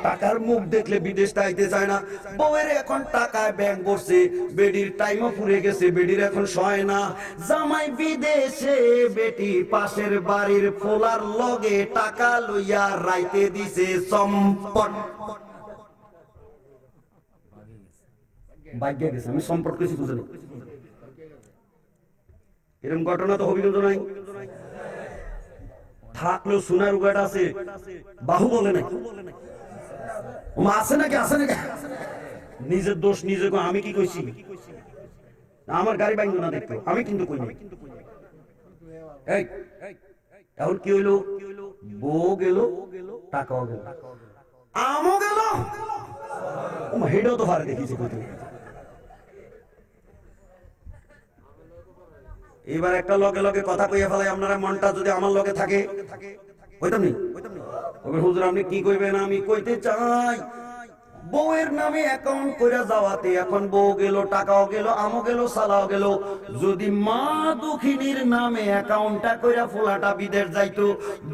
টাকার মুখ দেখলে বিদেশটা আইতে চায় না। বউয়ের এখন টাকায় ব্যাংক ভরছে, বেডির টাইমও পুড়ে গেছে, বেডির এখন সয় না। জামাই বিদেশে, বেটি পাশের বাড়ির ফোলার লগে টাকা লইয়া রাইতে দিছে সম্পদ। ভাগ্য গেছে, আমি সম্পদ কিছু বুঝে না। এরকম ঘটনা তো হবি তো নাই, থাকলেও সোনার উগাট আছে, বাহু বলে নাই। আছে নাকি? আছে নাকি? নিজের দোষ নিজে, আমি কি কইছি? আমার গাড়ি বাইঙ্গো না দেখতো, আমি কিন্তু কই নাই। এই এখন কি হইলো? বউ গেল, টাকাও গেল, আমও গেল, হেডও তো ভারে দেখিছে কইতে। এবার একটা লগে লগে কথা কইয়া ফেলাই, আপনারা মনটা যদি আমার লগে থাকে কইতাম নি? হুজুর আপনি কি কইবেন? আমি কইতে চাই বউয়ের নামে অ্যাকাউন্ট কইরা যাওয়াতে এখন বউ গেল, টাকাও গেল, আমও গেল, সালাও গেল। যদি মা দুঃখিনীর নামে অ্যাকাউন্টটা কইরা ফোলাটা বিদেশ যাইতো,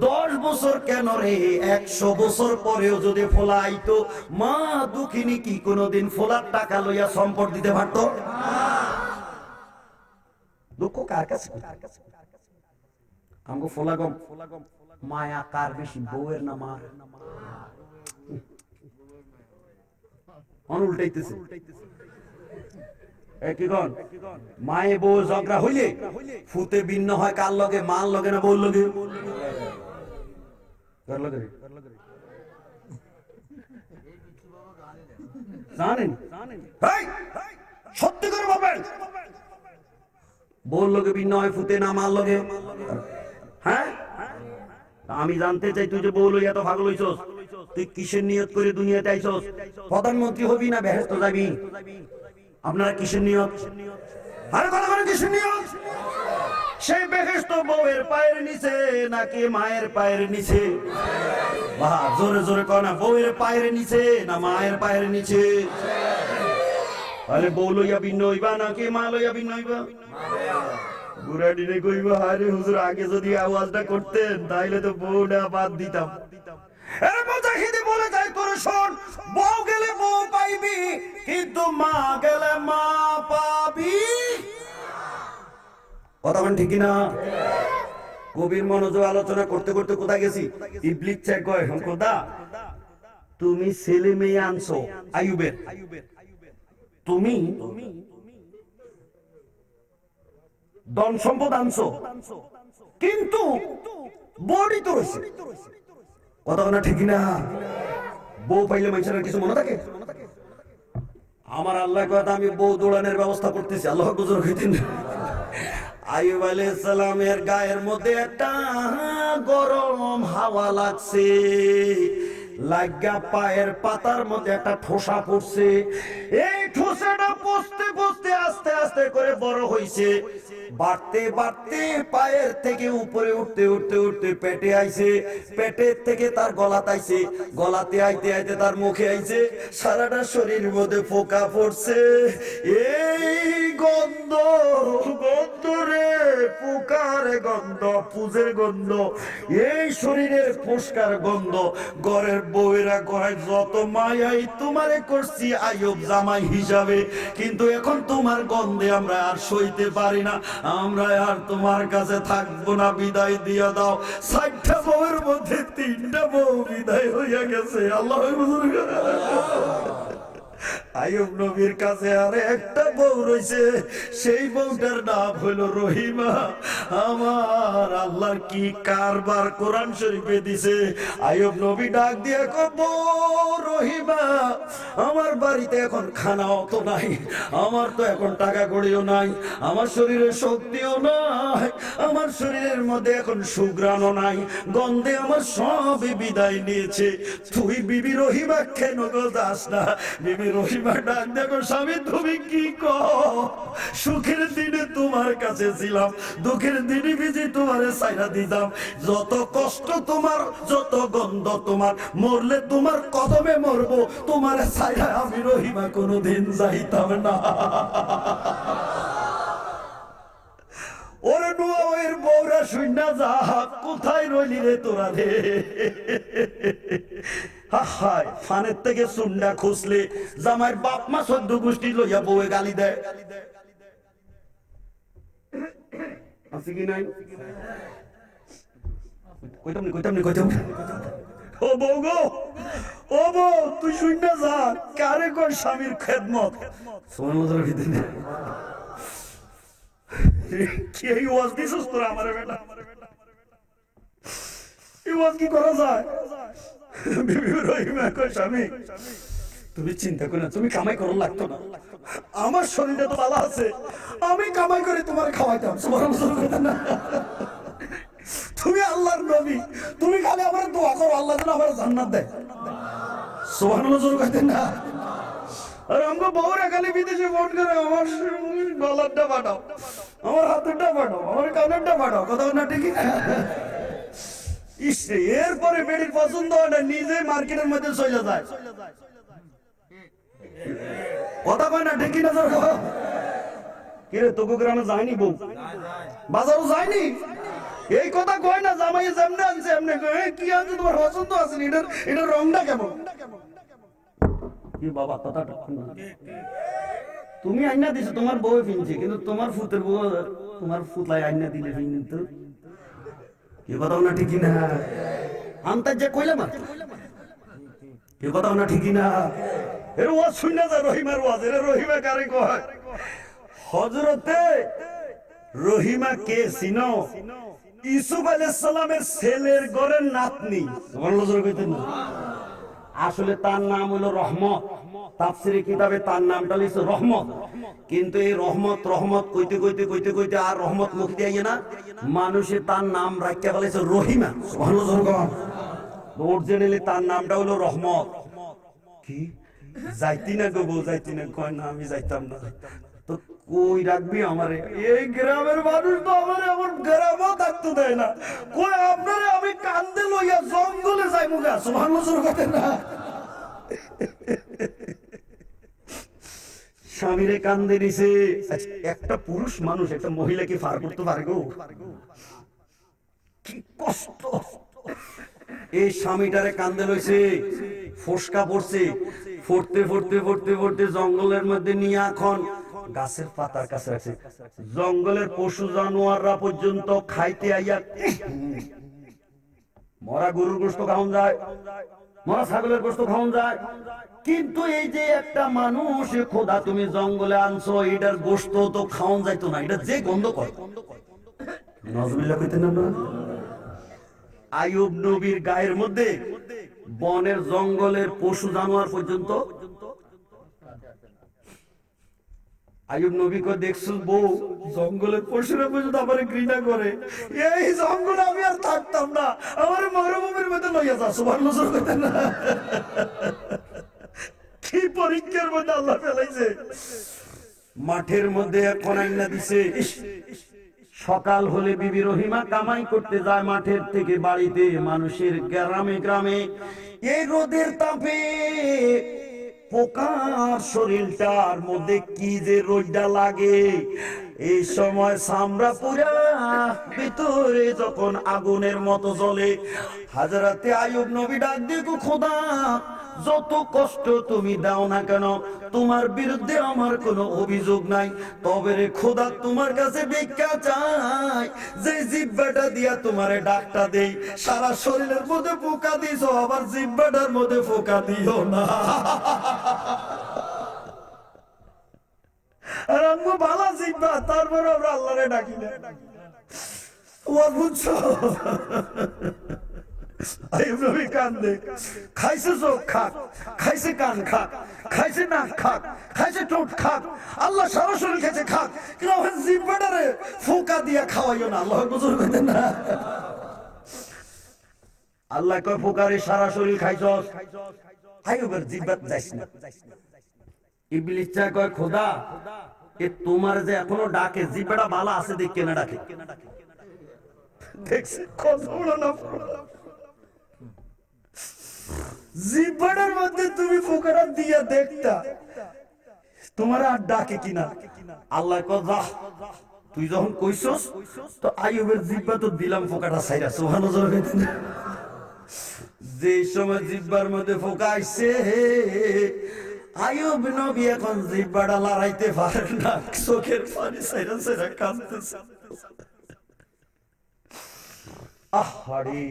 10 বছর কেন রে 100 বছর পরেও যদি ফোলা আইতো, মা দুঃখিনী কি কোনোদিন ফোলার টাকা লইয়া সম্পদ দিতে পারতো? দুঃখ কার কাছে? আমগো ফোলা গম মায়া কার বেশি, বউয়ের না মার? উল্টাইতেছে কি কন? মায়ে বউ ঝগড়া হইলে ফুতে ভিন্ন হয় কার লগে? মার লগে না বউর লগে? জানেন? সত্যি করে বলবেন, বউর লগে ভিন্ন হয় ফুতে না মার লগে? হ্যাঁ, আমি জানতে চাই তুই যে বউ লইয়া তো পাগল হইছস, তুই কিসের নিয়ত করে দুনিয়াতে আইছস? প্রধানমন্ত্রী হবি না বেহেশত যাবি? আপনারা কিসের নিয়ত? আরে কথা বলেন, কিসের নিয়ত? সেই বেহেশত বউয়ের পায়ের নিচে নাকি মায়ের পায়ের নিচে? বাহ, জোরে জোরে কয় না, বউয়ের পায়ের নিচে না মায়ের পায়ের নিচে? তাহলে বউ লইয়া ভিন্ন হইবা নাকি মা লইয়া ভিন্ন হইবা? বুড়াটিরে কইব আরে হুজুর আগে যদি আওয়াজটা করতেন তাইলে তো বউটা বাদ দিতাম। এ মুজাহিদি বলে যায় তোর শোন, বউ গেলে বউ পাইবি কিন্তু মা গেলে মা পাবি। কথা বলেন ঠিক না? কবির মনোযোগ আলোচনা করতে করতে কোথায় গেছি? ইবলিস চেক কয় খোদা তুমি ছেলে মেয়ে আনছো আইয়ুবের, তুমি ধন সম্পদ আনছো কিন্তু বডি তো রয়েছে। কথা না ঠিক না? বউ পাইলে মানুষের কিছু মনে থাকে? আমার আল্লাহ কথা আমি বউ দৌড়ানোর ব্যবস্থা করতেছি। আল্লাহ গুজর হইতেন আইয়ুব আলাইহিস সালামের গায়ের মধ্যে একটা গরম হাওয়া লাগছে, লাগা পায়ের পাতার মধ্যে একটা ঠোসা পড়ছে। এই ঠোসাটা পচতে পচতে আস্তে আস্তে করে বড় হইছে, বাড়তে বাড়তে পায়ের থেকে উপরে উঠতে উঠতে উঠতে পেটে আইছে, পেটের থেকে তার গলাতে আইছে, গলাতে আইতে আইতে তার মুখে আইছে, সারাটা শরীর মধ্যে ফোকা পড়ছে। এই গন্ধ, গন্ধ রে, পোকার গন্ধ, পুজের গন্ধ, এই শরীরের ফুসকার গন্ধ। ঘরের বউয়েরা কয় যত মায়াই তোমারে করছি আইয়ুব জামাই হিসাবে, কিন্তু এখন তোমার গন্ধে আমরা আর সইতে পারি না, আমরা আর তোমার কাছে থাকবো না, বিদায় দিয়ে দাও। ৬০টা বউয়ের মধ্যে ৩টা বউ বিদায় হইয়া গেছে। আল্লাহ আইয়ুব নবীর কাছে আর একটা বউ রইছে, সেই বউটার নাম হলো রহিমা। আমার আল্লাহর কি কারবার কোরআন শরীফে দিছে। আইয়ুব নবী ডাক দিয়ে বউ রহিমা, আমার বাড়িতে এখন খানাও তো নাই, আমার তো এখন টাকা কড়িও নাই, আমার শরীরে শক্তিও নাই, আমার শরীরের মধ্যে এখন সুঘ্রাণও নাই, গন্ধে আমার সবই বিদায় নিয়েছে। তুই বিবি রহিমা কেন গো যাস না? বিবি রহিমা ডাক দেখো স্বামী তুমি কি কও? সুখের দিনে তোমার কাছে ছিলাম, দুঃখের দিনে বিজি তোমারে ছাইরা দিতাম, যত কষ্ট তোমার, যত গন্ধ তোমার, মরলে তোমার কদমে মরবো, তোমার ছাইরা আমি রহিমা কোনোদিন যাইতাম না। ওরে নুয়ের বউরা শুইনা যা, কোথায় রইলি রে তোরা রে? হায় ফানের থেকে সুন্ডা খুঁজলে জামাইয়ের বাপ মা ১৪ গোষ্ঠী লইয়া বউয়ে গালি দেয়। আছে কি নাই? কইতাম নি কইতাম নি কইতাম নি। ও বউ গো, ও বউ তুই শুইনা যা, কারে কই স্বামীর খেদমত। সুবহানাল্লাহ ভিতরে কি এই ওয়াজ দিছস তোরা আমারে বেটা? এই ওয়াজ কি করা যায়? বিবি রহিমা কই স্বামী তুমি চিন্তা করো না, তুমি কামাই করো লাগতো না, আমার শরীরে তো ভালো আছে, আমি কামাই করে তোমার খাওয়াইতাম। সুবহানাল্লাহ না? তুমি আল্লাহর নবী, তুমি খালি আমার দোয়া করো আল্লাহ যেন আমার জান্নাত দেয়। সুবহানাল্লাহ কইতেন না? আর আমরা বউরা খালি বিদেশে ফোন করে আমার গলারটা পাঠাও, আমার হাতেরটা পাঠাও, আমার কানেরটা পাঠাও। কথা না ঠিক না? এরপরে বেডির পছন্দ হয় না, নিজে মার্কেটের মধ্যে চলে যায়। কথা কয় না ঠিক না? কিরে তোকে গ্রামে যায়নি বউ, বাজারও যায়নি, এই কথা কয় না? জামাই যেমনে আনছে এমনি কি আনছে তোমার পছন্দ আছে? এটার রংটা কেমন? বাবা কথাটা তুমি আইনা দিছো, তোমার বউ ফিনছে, কিন্তু তোমার ফুতের বউ তোমার ফুতলাই আইনা দিলে কিন্তু কি কথা না ঠিক না? আন্তাজ যে কইলাম কি কথা না ঠিক না? এর ওয়াজ শুনে যা, রহিমার ওয়াজ। এর রহিমা কারে কয়? হযরতে রহিমা কে চিনো? ইউসুফ আলাইহিস সালামের ছেলের ঘরের নাতনি। সুবহানাল্লাহ কইতেন না? আসলে তার নাম হলো রহমত, তাফসীরে কিতাবে তার নামটা লিখছে রহমত, কিন্তু এই রহমত রহমত কইতে কইতে কইতে কইতে আর রহমত মুখ দিয়ে না, মানুষে তার নাম রাখিয়া ফেলেছে রহিমা। সুবহানাল্লাহ। অরিজিনালি তার নামটা হলো রহমত। কি যাইতি না গো বউ, যাইতি না? কয় না আমি যাইতাম না। তো কই রাখবি আমারে? এই গ্রামের মানুষ তো আমারে আমার গ্রামও থাকতে দেয় না, কই আপনারে আমি কান্দে লইয়া জঙ্গলে যাই মুগা। সুবহানাল্লাহ কইতেন না? স্বামীরে কান্দে দিছে। একটা পুরুষ মানুষ একটা মহিলাকে পার করতে পারে গো? কি কষ্ট! এই স্বামীটারে কান্দে লইছে, ফসকা পড়ছে, ফোড়তে ফোড়তে ফোড়তে ফোড়তে জঙ্গলের মধ্যে নিয়ে এখন গাছের পাতার কাছে আছে। জঙ্গলের পশু জানোয়াররা পর্যন্ত খাইতে আইয়া, মরা গরুর গোশত খাওয়ান যায়, মরা ছাগলের গোশত খাওয়ান যায়, কিন্তু এই যে একটা মানুষ, খোদা তুমি জঙ্গলে আনছো, এটার গোশত তো খাওয়ান যাইতো না, এটা যে গন্ধ করে। নজরুল্লাহ কইতেন না, আইয়ুব নবীর গায়ের মধ্যে বনের জঙ্গলের পশু জানোয়ার পর্যন্ত। আইয়ুব নবী কো দেখছো বউ, জঙ্গলের পশুরা পর্যন্ত আমার ঘৃণা করে, এই জঙ্গলে আমি আর থাকতাম না, আমার মরুভূমির মধ্যে লইয়া যা। সুবহানাল্লাহ কইতেন না? কি পরীক্ষার মধ্যে আল্লাহ ফেলাইছে। মাঠের মধ্যে এখন আইনা দিছে। সকাল হলে বিবি রহিমা কামাই করতে যায় মাঠের থেকে বাড়িতে, মানুষের গ্রামে গ্রামে এই রোদের তাপে পোকার শরীরটার মধ্যে কি যে রোদটা লাগে। এই সময় চামড়া পুরা ভিতরে যখন আগুনের মতো জ্বলে, হযরতে আইয়ুব নবী ডাক দিয়ে, খোদা যত কষ্ট তুমি দাও না কেন, তোমার বিরুদ্ধে আমার কোনো অভিযোগ নাই, তবে রে খোদা তোমার কাছে ভিক্ষা চাই, যে জিহ্বাটা দিয়া তোমারে ডাকটা দেই, সারা শরীরের মধ্যে পোকা দিছো, আবার জিহ্বাটার মধ্যে পোকা দিও না। আর আম্মু ভালো জিহ্বা, তারপরে আমরা আল্লাহরে ডাকি না। ও বুঝছো? আইয়ুব নবী কান্দে, খাইছে চোখ খাক, খাইছে কান খাক, খাইছে নাক খাক, খাইছে ঠোঁট খাক, আল্লাহ সারা শরীর খাইছে খাক, কিন্তু আমার জিহ্বাটারে ফোকা দিয়া খাওয়াইও না। আল্লাহ বুঝুর কইতেন না? আল্লাহ কয় ফোকারে সারা শরীর খাইছস, আইয়ুবের জিহ্বাত যাইস না। ইবলিস চায় কয়, খোদা এ তোমার যে এখনো ডাকে, জিহ্বাটা ভালো আছে দেখে না ডাকে। দেখছে কত বড় না, জিহ্বাটার মধ্যে তুমি ফোকারা দিয়া দেখতা তোমার আর ডাকে কিনা। আল্লাহ কয়, যা তুই যখন কইছস তো আইয়ুবের জিহ্বা তো দিলাম ফোকাটা ছাইরা। সুবহানাল্লাহ। যে সময় জিহ্বার মধ্যে ফোকা আইছে, আইয়ুব নবী এখন জিহ্বাটা লড়াইতে পারে না, চোখের পানি ছাইরা ছাইরা কাঁদতেছে। আহারে,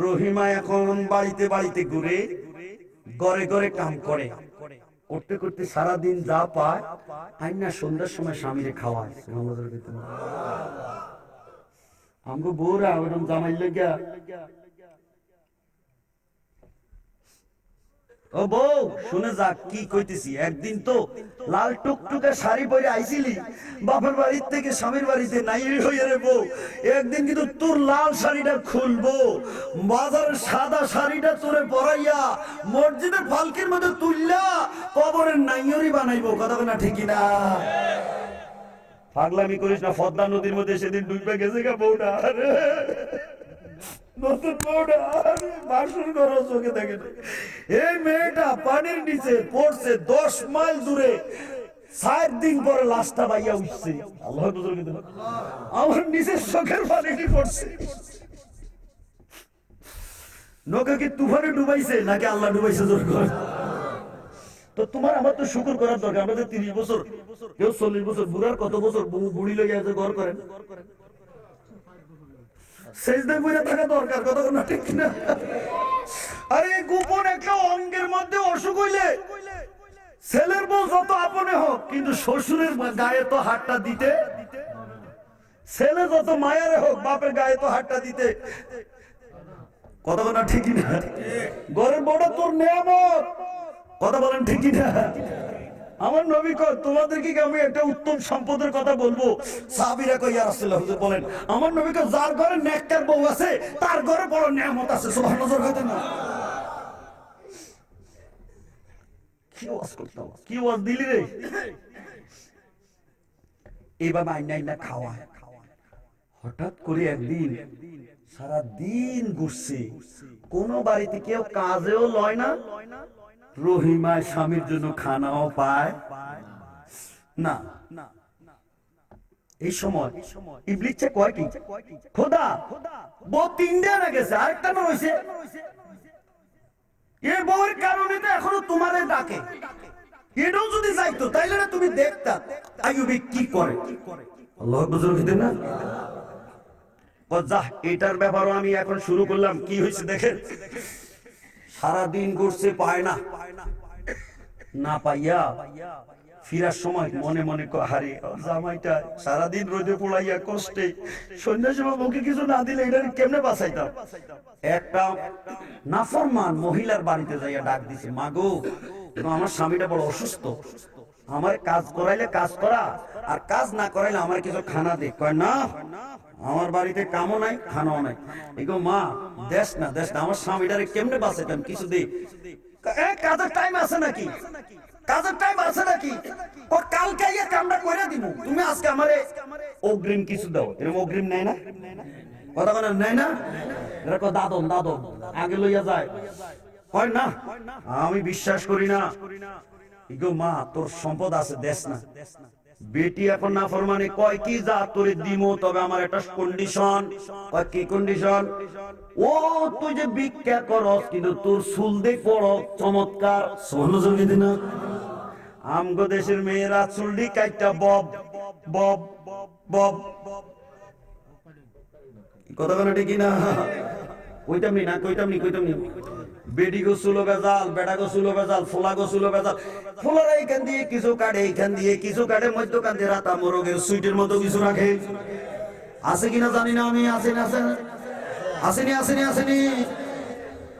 রহিমা এখন বাড়িতে বাড়িতে ঘুরে, ঘরে ঘরে কাম করে, করতে করতে সারাদিন যা পায় আইনা সন্ধ্যার সময় স্বামীরে খাওয়ায়। আমগো বউরা ওরকম জামাই লাগিয়া, ও বউ শুনে যা কি কইতেছি। একদিন তো লাল টুকটুকে শাড়ি পরে আইছিলি বাপের বাড়ির থেকে স্বামীর বাড়িতে, নাই হইয়া রে বউ, একদিন কিন্তু তোর লাল শাড়িটা খুলবো, বাজারের সাদা শাড়িটা তোরে পরাইয়া মসজিদের ফালকির মধ্যে তুললা কবরের নাইয়রি বানাইবো। কথা না ঠিকই না? পাগলামি করিস না, পদ্মা নদীর মধ্যে সেদিন ডুবে গেছে গা বউটা, নতুন বউটা বাসন করো চোখে দেখে। এই মেয়েটা পানির নিচে পড়ছে 10 মাইল দূরে, 7 দিন পরে লাশটা বাইয়া উঠছে। আল্লাহ আমার নিচের চোখের পানি পড়ছে। নৌকাকে তুফানে ডুবাইছে নাকি আল্লাহ ডুবাইছে? জোর করে তো তোমার আমার তো শুকর করার দরকার। আমাদের 30 বছর, কেউ 40 বছর, বুড়ার কত বছর বুড়ি লইয়া যে ঘর করেন, সেজদায় পড়ে থাকা দরকার। কথা না ঠিক না? আরে গোপন একটা অঙ্গের মধ্যে অসুখ হইলে ছেলের বউ যত আপনে হোক, কিন্তু শ্বশুরের গায়ে তো হাতটা দিতে, ছেলে যত মায়ের হোক বাপের গায়ে তো হাতটা দিতে। কথা না ঠিকই না? ঘরের বড় তোর নিয়ামত। কথা বলেন ঠিকই না? আমার নবী কয়, তোমাদেরকে কি আমি একটা উত্তম সম্পদের কথা বলবো? সাহাবীরা কয়, ইয়া রাসূলুল্লাহ, হুজুর বলেন। আমার নবী কয়, যার ঘরে নেককার বউ আছে তার ঘরে বড় নিয়ামত আছে। সুবহানাল্লাহ। কথা না? কি ওয়াজ করতাম, কি ওয়াজ দিলি রে? এইভাবে আইনা আইনা খাওয়ায়। হঠাৎ করে একদিন সারা দিন ঘুরছে, কোন বাড়িতে কেউ কাজেও লয় না, রহিমা স্বামীর জন্য খানাও পায় না। এই সময় ইবলিস কয় কি, খোদা বউ তিনটা না গেছে, আরেকটা না হইছে, এই বউয়ের কারণে তো এখনো তোমারে ডাকে, এটাও যদি যাইতো তাইলে না তুমি দেখতা আইয়ুব কি করে। আল্লাহ বুজুর্গ না, যা এটার ব্যাপারও আমি এখন শুরু করলাম। কি হয়েছে দেখেন, সারাদিন ঘুরছে পায় না, না পাইয়া ফিরার সময় মনে মনে হারে জামাইটা সারাদিন রোদে পোড়াইয়া কষ্টে সন্ধ্যার সময় মুখে কিছু না দিলে এটা কেমনে বাঁচাইতাম। একটা নাফরমান মহিলার বাড়িতে যাইয়া ডাক দিছে, মাগো আমার স্বামীটা বড় অসুস্থ, আমার কাজ করাইলে কাজ করা, আর কাজ না করাইলে আমার কিছু খানা দে। কয় না, আমার বাড়িতে কামও নাই খানাও নাই। এগো মা দেশ না আমার স্বামীটারে কেমনে বাঁচাইতাম, কিছু দে। কাজের টাইম আছে নাকি, কাজের টাইম আছে নাকি, কালকে কামটা করে দিব, তুমি আজকে আমারে অগ্রিম কিছু দাও। এরকম অগ্রিম নেয় না, কথা বলেন নেয় না, এরা দাদন দাদন আগে লইয়া যায়। হয় না, আমি বিশ্বাস করি না। ইগো মা তোর সম্পদ আছে দেশ না। বেটি এখন না ফরমানে কয় কি, যা তোরে দিমো, তবে আমার একটা কন্ডিশন। কয় কি কন্ডিশন? ও তুই যে ভিক্ষা করস কিন্তু তোর চুল দেখ বড় চমৎকার, সোনো জমি দিনা। আমগো দেশের মেয়েরা চুলডি কাইটা বব বব বব, কথা বলে ঠিক না? কইতামনি না, কইতামনি বেডি গো চুলো বেজাল, বেড়া গো চুলো বেজাল, ফোলা গো চুলো বেজাল। ফোলারা এইখান দিয়ে কিছু কাটে, এইখান দিয়ে কিছু কাটে, মধ্যখান দিয়ে রাতা মোরগের সুইটের মতো কিছু রাখে। আছে কিনা জানি না আমি, আসেনি আসেনি আসেনি আসেনি।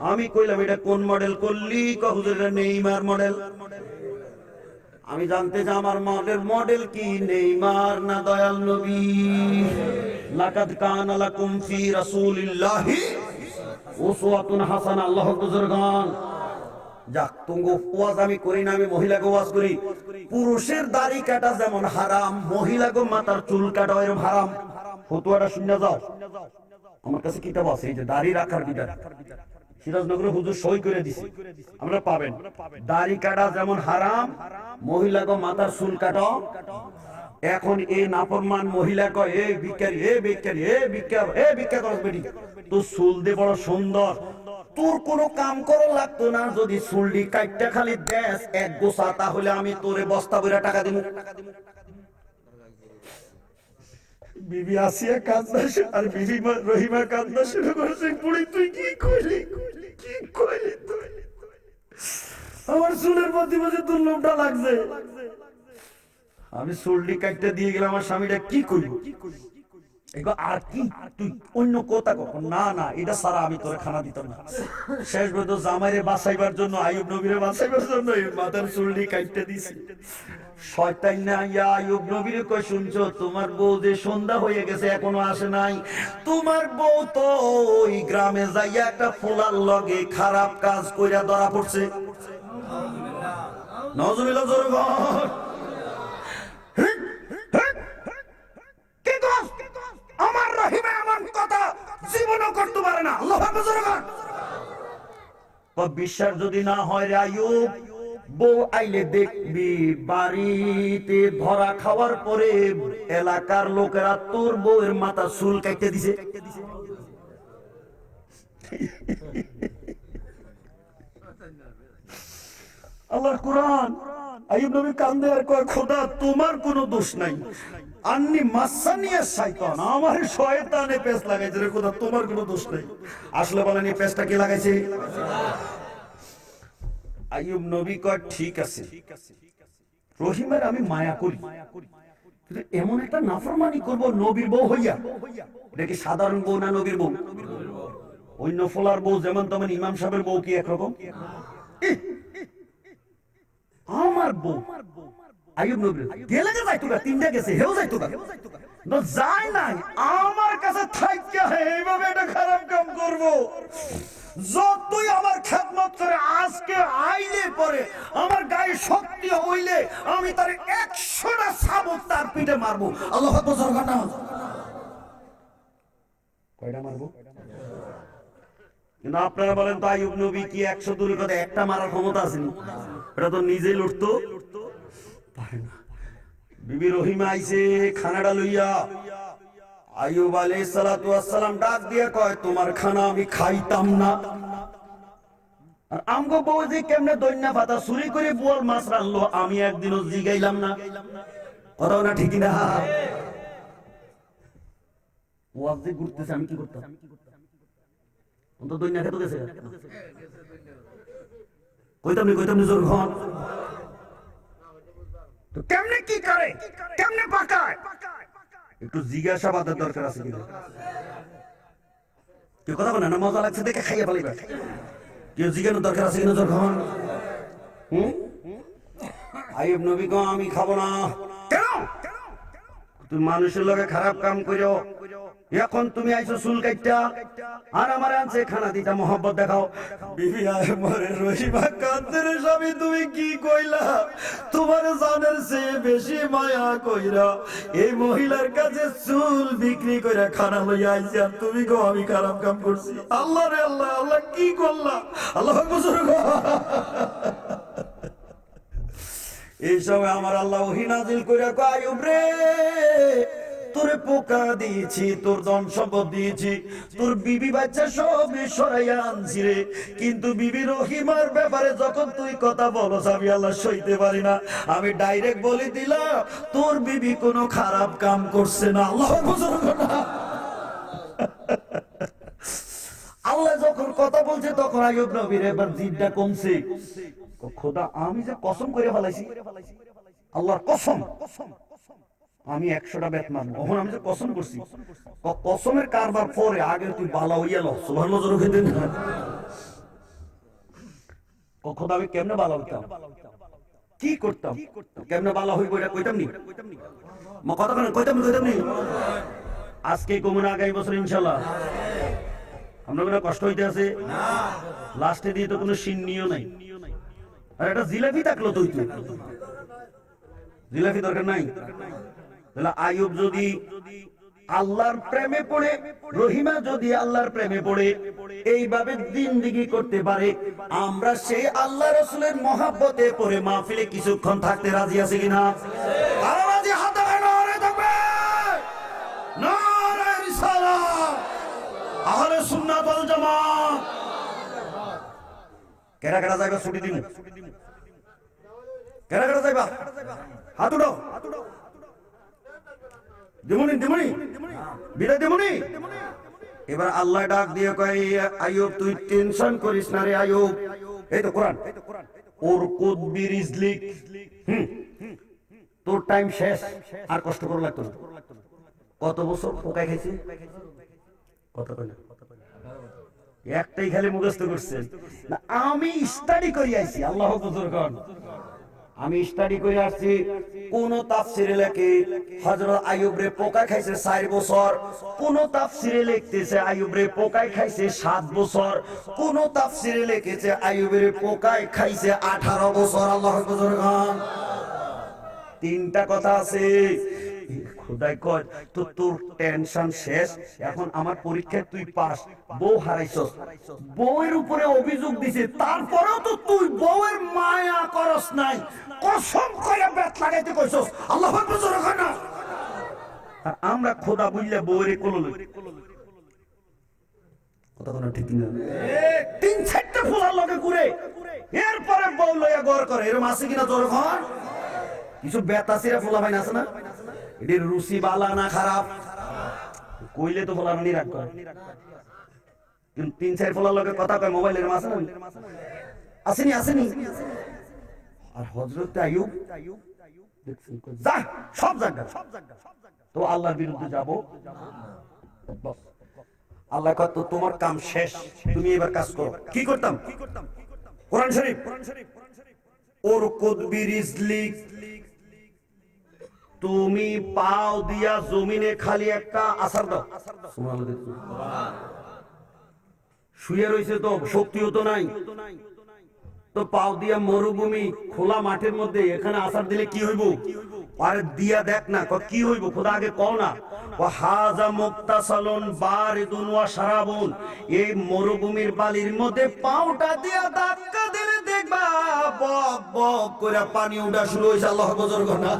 আমি কইলাম এটা কোন মডেল করলি? হুজুর নেইমার মডেল। আমি জানতে চাই আমার মডেল কি, নেইমার না দয়াল নবী? লাকাদ কানা লাকুম ফি রাসূলিল্লাহি উসওয়াতুন হাসানাহ। আল্লাহু বুজুরগান, যাক তুঙ্গ ওয়াজ আমি করি না, আমি মহিলাকে ওয়াজ করি। পুরুষের দাড়ি কাটা যেমন হারাম, মহিলাকে মাথার চুল কাটা এরকম হারাম। ফতোয়াটা শুনে যাও, আমার কাছে কিতাব আছে, এই যে দাড়ি রাখার বিধান, সিরাজনগরে হুজুর সই করে দিছে, আমরা পাবেন। দাড়ি কাটা যেমন হারাম, মহিলাকে মাথার চুল কাটা। এখন এই নাফরমান মহিলা কয়, এ ভিখারি, এ ভিখারি, এ ভিক্ষা, এ ভিক্ষা করস বেটি, তোর চুল দে বড় সুন্দর, তোর কোনো কাম করা লাগতো না, যদি চুলডি কাইটটা খালি দেশ এক গোছা, তাহলে আমি তোরে বস্তা বইরা টাকা দিব। বিবি আসিয়া কাঁদা আর বিবি রহিমা কাঁদা শুরু করেছে, পুরি তুই কি কইলি, কি কইলি তুই? আমার চুলের প্রতি বছর তোর লোভটা লাগছে। আমি চুলডি কাটতে দিয়ে গেলাম, আমার স্বামীটা কি কইল, আর কি তুই অন্য কথা কখন? না না, এটা সারা আমি তোরে খানা দিতাম না। শেষ পর্যন্ত জামাইরে বাঁচাইবার জন্য, আইয়ুব নবীরে বাঁচাইবার জন্য মাথার চুলডি কাটতে দিছি। শয়তান না ইয়া আইয়ুব নবীরে কই, শুনছো তোমার বউ যে সন্ধ্যা হয়ে গেছে এখনো আসে নাই, তোমার বউ তো ওই গ্রামে যাইয়া একটা ফোলার লগে খারাপ কাজ কইরা ধরা পড়ছে। নাউজুবিল্লাহ জোরে বল। আমার রহিমে এমন কথা জীবনও করতে পারে না। আল্লাহু আকবার জোরে বল। বিশ্বাস যদি না হয় রে আইয়ুব, বউ আইলে দেখবি বাড়িতে ধরা খাওয়ার পরে এলাকার লোকেরা তোর বউয়ের মাথা চুল কাটতে দিছে। আল্লাহর কোরআন, আইয়ুব নবী কান্দে আর কয়, খোদা তোমার কোনো দোষ নাই, আন্নি মাসানিয়া শয়তান, আমার শয়তানে পেশ লাগাইছে রে খোদা, তোমার কোনো দোষ নাই। আসলে বলেন এই পেশটা কে লাগাইছে? আইয়ুব নবী কয় ঠিক আছে, রহিমের আমি মায়া করি, কিন্তু এমন একটা নাফরমানি করব নবীর বউ হইয়া, এটা কি সাধারণ বউ না নবীর বউ? অন্য ফলার বউ যেমন তেমন ইমাম সাহেবের বউ কি একরকম? আমার বউ আইয়ুব নবী গেলে যাইতো না, তিনটা গেছে, হেও যাইতো না, যায় নাই, আমার কাছে থাইকা এইভাবে একটা খারাপ কাম করব। যতই আমার খেদমত করে আজকে আইলে পরে আমার গায়ে শক্তি হইলে আমি তার 100টা শাবক তার পিঠে মারবো। আল্লাহু আকবার। কয়টা মারবো? কিন্তু আপনারা বলেন তো আইয়ুব নবী কি 100 দূরের কথা একটা মারার ক্ষমতা আছে? এটা তো নিজেই লড়তো পারে না। বিবি রহিমা আইছে খানাটা লইয়া। আইয়ুব আলাইহিস সালাতু ওয়াস সালাম ডাক দিয়া কয়, তোমার খানা আমি খাইতাম না। আর আমগো বউ যে কেমনে দৈন্যা পাতা চুরি করে বোয়াল মাছ রাখলো, আমি একদিনও জিগাইলাম না। কথা না ঠিক না? ওয়াজ যে ঘুরতেছে, আমি কি করতাম? অন্ত দৈন্যা খেতে গেছে, কইতাম নি জোর ঘন। তো কেমনে কি করে, কেমনে পাকায়, একটু জিজ্ঞাসাবাদের দরকার আছে কিনা? কেউ কথা বলে না, মজা লাগছে দেখে খাইয়া পালিবা। কেউ জিজ্ঞানোর দরকার আছে কিনা জোর ঘন? আইয়ুব নবী কো, আমি খাবো না। কেন? তুমি মানুষের লগে খারাপ কাম করো, এখন তুমি আইছো চুল কাইটা আর আমার আনছে খানা দিতা, মোহাব্বত দেখাও। বিবি আয় মরে রহিমা কাঁদতে রে, স্বামী তুমি কি কইলা? তোমার জানের চেয়ে বেশি মায়া কইরা এই মহিলার কাছে চুল বিক্রি কইরা খানা লইয়া আইছি, আর তুমি গো আমি খারাপ কাম করছি। আল্লাহ রে আল্লাহ, আল্লাহ কি করলা? আল্লাহ এই সময় আমার আল্লাহ ওহী নাযিল কইরা কয়, আইয়ুব রে, তোরে পোকা দিয়েছি, তোর ধন সম্পদ দিয়েছি, তোর বিবি বাচ্চা সব সরাইয়া আনছি রে, কিন্তু বিবি রহিমার ব্যাপারে যখন তুই কথা বলছ আমি আল্লাহ সইতে পারি না। আমি ডাইরেক্ট বলে দিলাম তোর বিবি কোনো খারাপ কাম করছে না। আল্লাহ আল্লাহ যখন কথা বলছে তখন আইয়ুব নবীর এবার জিদটা কমছে। খোদা, আমি যে কসম করে ফেলাইছি, আল্লাহর কসম আমি 100টা বেত মানব। এখন আমি যে কসম করছি, কসমের কারবার পরে আগে তুই বালা হইয়া লো। সুবহানাল্লাহ জোরে কইতেন না? খোদা, আমি কেমনে বালা হইতাম, কি করতাম, কেমনে বালা হইব এটা কইতাম নি? কথা কেন কইতাম নি? আজকে কমুন, আগামী বছর ইনশাআল্লাহ। আমরা কোনো কষ্ট হইতে আছে না, লাস্টে দিয়ে তো কোনো সিন্নিও নাই। আর একটা জিলাপি থাকলো, তুই জিলাপি দরকার নাই। তাহলে আইয়ুব যদি আল্লাহর প্রেমে পড়ে, রহিমা যদি আল্লাহর প্রেমে পড়ে এইভাবে জিন্দেগি করতে পারে, আমরা সেই আল্লাহ রাসূলের মহব্বতে পড়ে মাহফিলে কিছুক্ষণ থাকতে রাজি আছি কিনা? আর রাজি হাতে নারে থাকবে, নারে রিসালাত, আহলে সুন্নাত ওয়াল জামাত। কেডা কেডা যাইবা ছুটি দিমু? কেডা কেডা যাইবা? হাত উঠাও। দিমুনি বিদায় দিমুনি। এবার আল্লাহ ডাক দিয়ে কয়, আইয়ুব তুই টেনশন করিস না রে আইয়ুব। এই তো কোরআন, ওর কুদ বিরিজলিক, তোর টাইম শেষ, আর কষ্ট করা লাগতো না। কত বছর পোকায় খাইছে? কত কয় না, একটাই খালি মুখস্থ করছেন না। আমি স্টাডি করে আইছি, আল্লাহ হুজুর কোন, আমি স্টাডি করে আসছি। কোন তাফসিরে লেখে হযরত আইয়ুব রে পোকায় খাইছে 4 বছর, কোন তাফসিরে লিখতেছে আইয়ুব রে পোকায় খাইছে 7 বছর, কোন তাফসিরে লিখেছে আইয়ুব রে পোকায় খাইছে 18 বছর। আল্লাহ হুজুর কোন, তিনটা কথা আছে। খোদাই কয় তো তোর টেনশন শেষ, এখন আমার পরীক্ষায় তুই পাস, বউ হারাইছস, বউয়ের উপরে অভিযোগ দিছে, তারপরেও তো তুই বউয়ের মায়া করস নাই, কসম করে বেত লাগাইতে কইছস। আল্লাহু আকবার জোরে কয় না। আর আমরা খোদা বুঝলে বউয়ের কোলো লই, কথা কোন ঠিক না? তিন চারটা ফুলার লগে ঘুরে, এরপরে বউ লইয়া ঘর করে, এরকম আছে কিনা জোরে কয়? কিছু বেতাসিরা ফুলা ভাই আছে না, এদের রুচি বালা না খারাপ কইলে তো ফলানো নিরাক করে, কিন্তু 3-4 ফলার লগে কথা কয় মোবাইলের মাঝে না, আসেনি। আর হযরত আইয়ুব দেখছেন যা সব জায়গা তো আল্লাহর বিরুদ্ধে যাব, আল্লাহ কয় তো তোমার কাম শেষ, তুমি এবার কাজ করো। কি করতাম? কোরআন শরীফ, ওর কুদ বিরিজলিক, তুমি পাও দিয়া জমিনে খালি একটা আসার দাও। শুয়ে রয়েছে তো, শক্তিও তো নাই, তো পাও দিয়া মরুভূমি খোলা মাঠের মধ্যে, এখানে আসার দিলে কি হইব? আরে দিয়া দেখ না, কি হইব খোদা আগে কও না। হাজা মুক্তাসালুন বারিদুন ওয়া শারাবুন, এই মরুভূমির বালির মধ্যে পাওটা দিয়া ধাক্কা দিলে দেখবা বক বক করে পানি উঠা শুরু হইছে। আল্লাহু আকবার।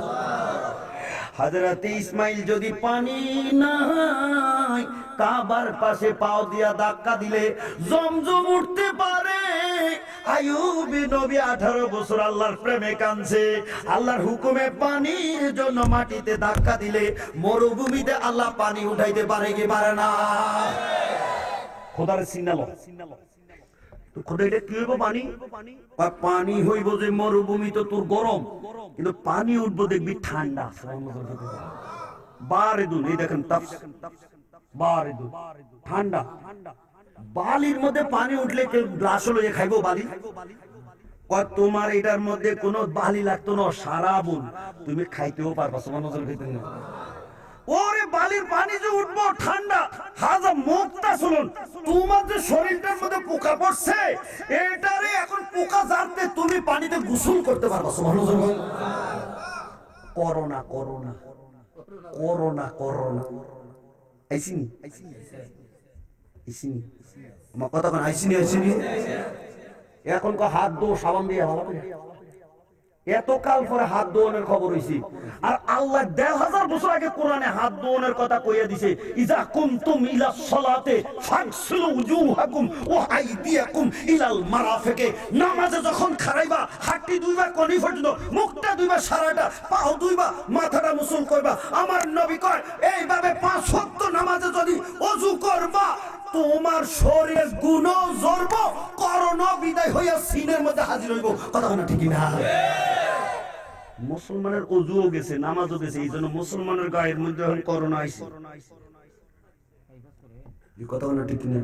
হযরতে ইসমাইল যদি পানি নাই কাবার পাশে পাও দিয়া ধাক্কা দিলে জমজম উঠতে পারে। আইয়ুব নবী 18 বছর আল্লাহর প্রেমে কাঁদছে, আল্লাহর হুকুমে পানির জন্য মাটিতে ধাক্কা দিলে মরুভূমিতে আল্লাহ পানি উঠাইতে পারে কি পারে না? খোদার সিগন্যাল খোদা, এটা কি হইব? পানি পানি হইব যে মরুভূমি তো তোর গরম, কিন্তু পানি উঠবো দেখবি ঠান্ডা। বারেদুন, এই দেখেন বারেদুন ঠান্ডা। বালির মধ্যে পানি উঠলে কেউ গ্লাস হলো খাইবো বালি? তোমার এটার মধ্যে কোনো বালি লাগতো না, সারা বোন তুমি খাইতেও পারবা। নজর খেতে না, ওরে বালির পানি যে উঠবো ঠান্ডা। হাজা মুক্তা শুনুন, তোমার যে শরীরটার মধ্যে পোকা পড়ছে, এটারে এখন পোকা জানতে তুমি পানিতে গোসল করতে পারবা। করোনা করোনা করোনা করোনা আইসিনি আইসিনি, আমার কথা কোন আইসিনি আইসিনি। এখন হাত দো সাবান দিয়ে ভালো করে, এত কাল পরে হাত ধোয়ানোর খবর হইছে। আর আল্লাহ 1000 বছর আগে কোরআনে হাত ধোয়ানোর কথা কইয়া দিছে, ইজা কুমতুম ইলা সলাতে ফাগসিলু উজুহাকুম ওয়া আইদিয়াকুম ইলাল মারাফিকে। নামাজে যখন খাড়াইবা হাঁটু দুইবা কনি পর্যন্ত, মুখটা দুইবা সারাটা, পাও দুইবা, মাথাটা মুসল করবা। আমার নবী কয় এইভাবে 5 ওয়াক্ত নামাজে যদি ওযু করবা তোমার শরীরের গুনাহ জড়ব, করোনা বিদায় হইয়া সিনের মধ্যে হাজির হইব। কথা না ঠিক না? মুসলমানের ওযুও গেছে, নামাজও গেছে, এই জন্য মুসলমানের গায়ের মধ্যে এখন করোনা আইছে। এই কথা না ঠিক না?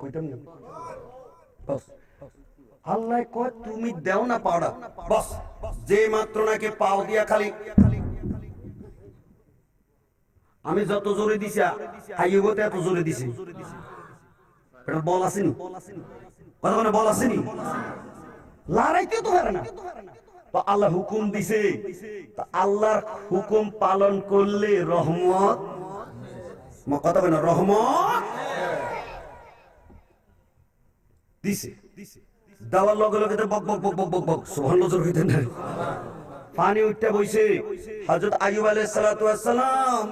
কইতাম না বাস। আল্লাহ কয় তুমি দেও না পাওড়া, বাস যে মাত্র নাকি পাও দিয়া খালি আমি যত জোরে দিছি আইয়ুবতে এত জোরে দিছি, এটা বল আসেনি? কথা মানে বল আসেনি? লড়াইতে তো পারে না। তো আল্লাহ হুকুম দিছে, তো আল্লাহর হুকুম পালন করলে রহমত, কথা বলে না, রহমত দিছে। দেওয়ার লগে লগে বক বক বক বক বক বক সুবহানাল্লাহ জোর হইতেন না। পানি উঠতে বইছে, হযরত আইয়ুব আলাইহিস সালাতু ওয়াস সালাম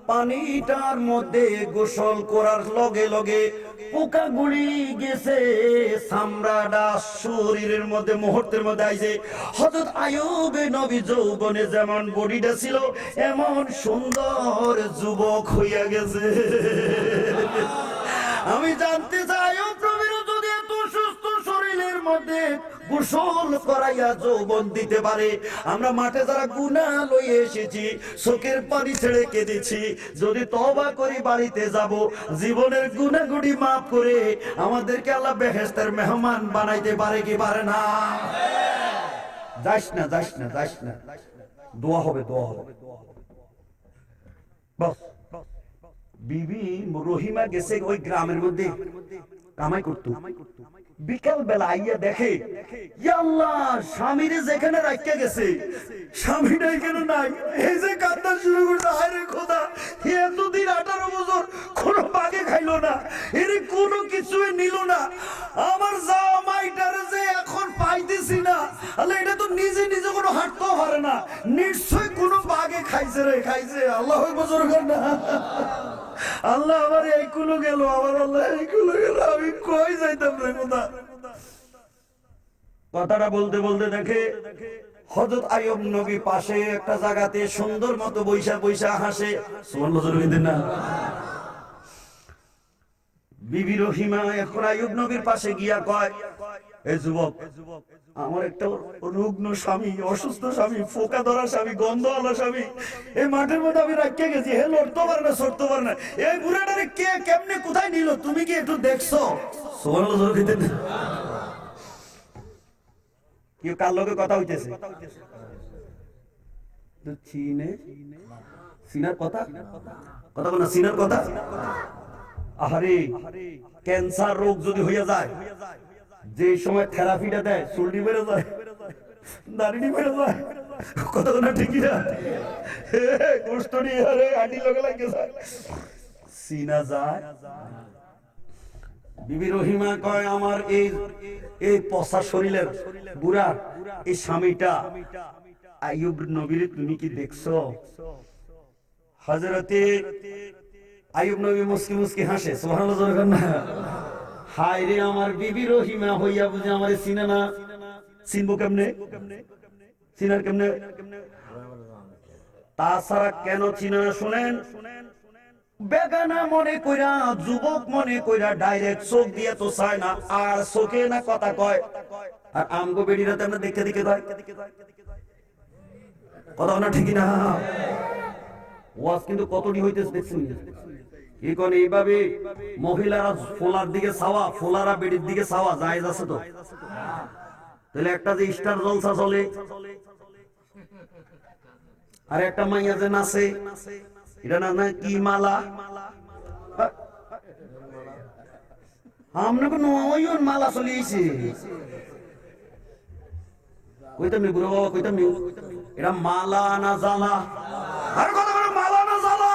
পানিটার মধ্যে গোসল করার লগে লগে পোকা গুড়ি গেছে, চামড়াটা শরীরের মধ্যে মুহূর্তের মধ্যে আইছে। হযরত আইয়ুব নবী যৌবনে যেমন বডিটা ছিল এমন সুন্দর যুবক হইয়া গেছে। আমি জানতে চাই ও প্রবীর, যদি এত সুস্থ শরীরের মধ্যে গোসল করাইয়া যৌবন দিতে পারে, আমরা মাঠে যারা গুনাহ লইয়ে এসেছি চোখের পানি ছেড়ে কেঁদেছি, যদি তওবা করি বাড়িতে যাব, জীবনের গুনাহগুলি মাফ করে আমাদেরকে আল্লাহ বেহেশতের মেহমান বানাইতে পারে কি পারে না? যাস না যাস না যাস না, দোয়া হবে দোয়া হবে। বাস বিবি রহিমা গেছে ওই গ্রামের মধ্যে কামাই করতো, বিকাল বেলা আইয়া দেখে আল্লাহ স্বামীরে যেখানে রাখতে গেছে স্বামীটা এখানে নাই। এই যে কান্না শুরু করছে, আরে খোদা এতদিন 18 বছর কোনো বাগে খাইলো না, এর কোনো কিছুই নিল না, আমার জামাইটারে যে এখন পাইতেছি না, আল্লাহ এটা তো নিজে নিজে কোনো হাঁটতেও পারে না, নিশ্চয় কোনো বাগে খাইছে রে, খাইছে। আল্লাহ বছর না আল্লাহ আমার এইগুলো গেল, আমার আল্লাহ এইগুলো গেল, আমি কই যাইতাম রে খোদা। কথাটা বলতে বলতে দেখে হযরত আইয়ুব নবী পাশে একটা জায়গাতে সুন্দর মতো বৈশা বৈশা হাসে। সুবহানাল্লাহ না? বিবি রহিমা এখন আইয়ুব নবীর পাশে গিয়া কয়, এই যুবক, আমার একটা রুগ্ন স্বামী, অসুস্থ স্বামী, ফোকা ধরা স্বামী, গন্ধওয়ালা স্বামী এই মাঠের মধ্যে আমি রাখিয়ে গেছি, হে লড়তে পারে না সরতে পারে না, এই বুড়াটারে কে কেমনে কোথায় নিল তুমি কি একটু দেখছো? সুবহানাল্লাহ। কি কার লগে কথা হইতেছে? চিনে সিনার কথা, কথা বল না, সিনার কথা। আরে ক্যান্সার রোগ যদি হইয়া যায়, যে সময় থেরাপিটা দেয় চুলটি বেড়ে যায়, দাড়িটি বেড়ে যায়, কথা না ঠিকই না, গোষ্ঠ নিয়ে আরে আটি লগে লাগে যায়, সিনা যায়। বিবি রহিমা কয়, আমার এই পচা শরীরের বুড়া এই স্বামীটা আইয়ুব নবীর তুমি কি দেখছো? হযরতে আইয়ুব নবী মুস্কি মুস্কি হাসে, সুবহানাল্লাহ বলেন না। হায় রে আমার বিবি রহিমা হইয়া বুঝে আমারে চিনে না। চিনবো কেমনে? চিনার কেমনে? তাছাড়া কেন চিনে না শুনেন, বেগানা মনে কইরা, যুবক মনে কইরা ডাইরেক্ট চোখ দিয়ে তো চায় না, আর চোখে না কথা কয়। আর আমগো বেড়িরা তেমন দেখে দেখে কয় কথা না, ঠিকই না? ওয়াজ কিন্তু কতটি হইতেছে দেখছেন। এখন এইভাবে মহিলারা ফোলার দিকে চাওয়া, ফোলারা বেড়ির দিকে চাওয়া জায়েজ আছে তো? তাহলে একটা যে স্টার জলসা চলে, আর একটা মাইয়া যে নাচে, এটা না না কি মালা, আমরা কোনো মালা চলিয়েছে কইতাম নি বুড়ো বাবা, কইতাম নি এটা মালা না জালা? আর কথা বলে মালা না জালা?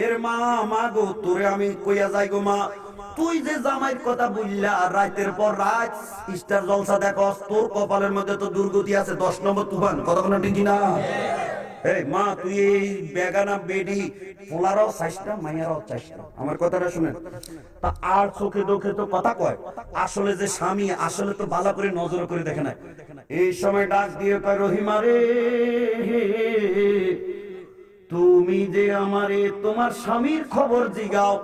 এর মা, মা গো তোরে আমি কইয়া যাই গো মা, তুই যে জামাইয়ের কথা বললা রাতের পর রাত স্টার জলসা দেখস, তোর কপালের মধ্যে তো দুর্গতি আছে, 10 নম্বর তুফান, কথা কোনো ঠিক না? এই মা তুই এই বেগানা বেডি পোলারও চাইছটা, মাইয়ারও চাইছটা, আমার কথাটা শুনেন। তা আর চোখে দোখে তো কথা কয়, আসলে যে স্বামী আসলে তো ভালো করে নজর করে দেখে না। এই সময় ডাক দিয়ে কয়, রহিমা রে, তুমি যে আমারে তোমার স্বামীর খবর জিগাও,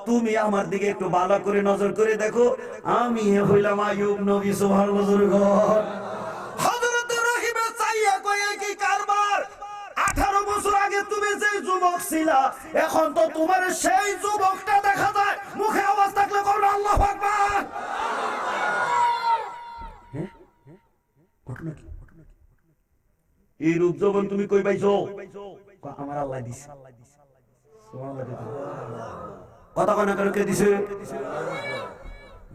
তুমি আমার দিকে একটু ভালো করে নজর করে দেখো, আমি হইলাম আইয়ুব নবী, সুবহানাল্লাহ। হযরত রহিমা চাইয়া কয় কি কারবার, 18 বছর আগে তুমি যে যুবক ছিলা, এখন তো তোমার সেই যুবকটা দেখা যায়, মুখে আওয়াজ থাকলে করো আল্লাহু আকবার। হ্যাঁ ঘটনা কি? এই রূপ যৌবন তুমি কই পাইছো? আমার আল্লাহ দিছে, সুবহানাল্লাহ। কথা কোনা করে কে দিছে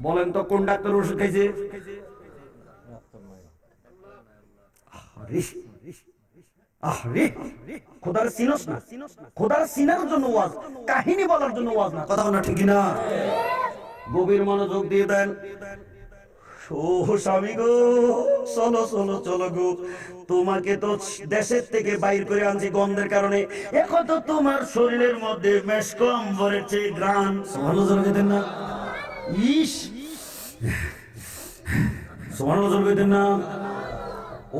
বলেন তো? কোন ডাক্তার ওষুধ খাইছে? আরে খোদার চিনস না, খোদার চিনার জন্য ওয়াজ, কাহিনী বলার জন্য ওয়াজ না, কথা কোনা ঠিক না? গভীর মনোযোগ দিয়ে দেন। ও স্বামী গো, চলো চলো চলো গো, তোমাকে তো দেশের থেকে বাইর করে আনছি গন্ধের কারণে, এখন তো তোমার শরীরের মধ্যে মেশকম ভরেছে গ্রাম, সুবহানাল্লাহ দেন না? ইস, সুবহানাল্লাহ দেন না?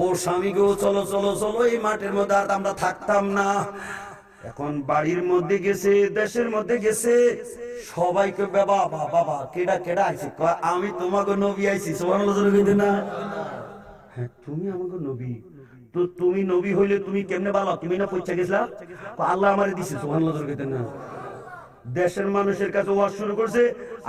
ও স্বামী গো, চলো চলো চলো, এই মাঠের মধ্যে আর আমরা থাকতাম না, এখন বাড়ির মধ্যে গেছে, দেশের মধ্যে গেছে, সবাইকে বাবা বাবা কেডা কেডা আইছে, আমি তোমাকে নবী আইছি, সুবহানাল্লাহ দেন না? হ্যাঁ তুমি আমাকে নবী, তো তুমি নবী হইলে তুমি কেমনে বলো, তুমি না পৌঁছে গেছিলা? আল্লাহ আমারে দিছে, সুবহানাল্লাহ দেন না? দেশের মানুষের কাছে ওয়াজ শুরু করছে,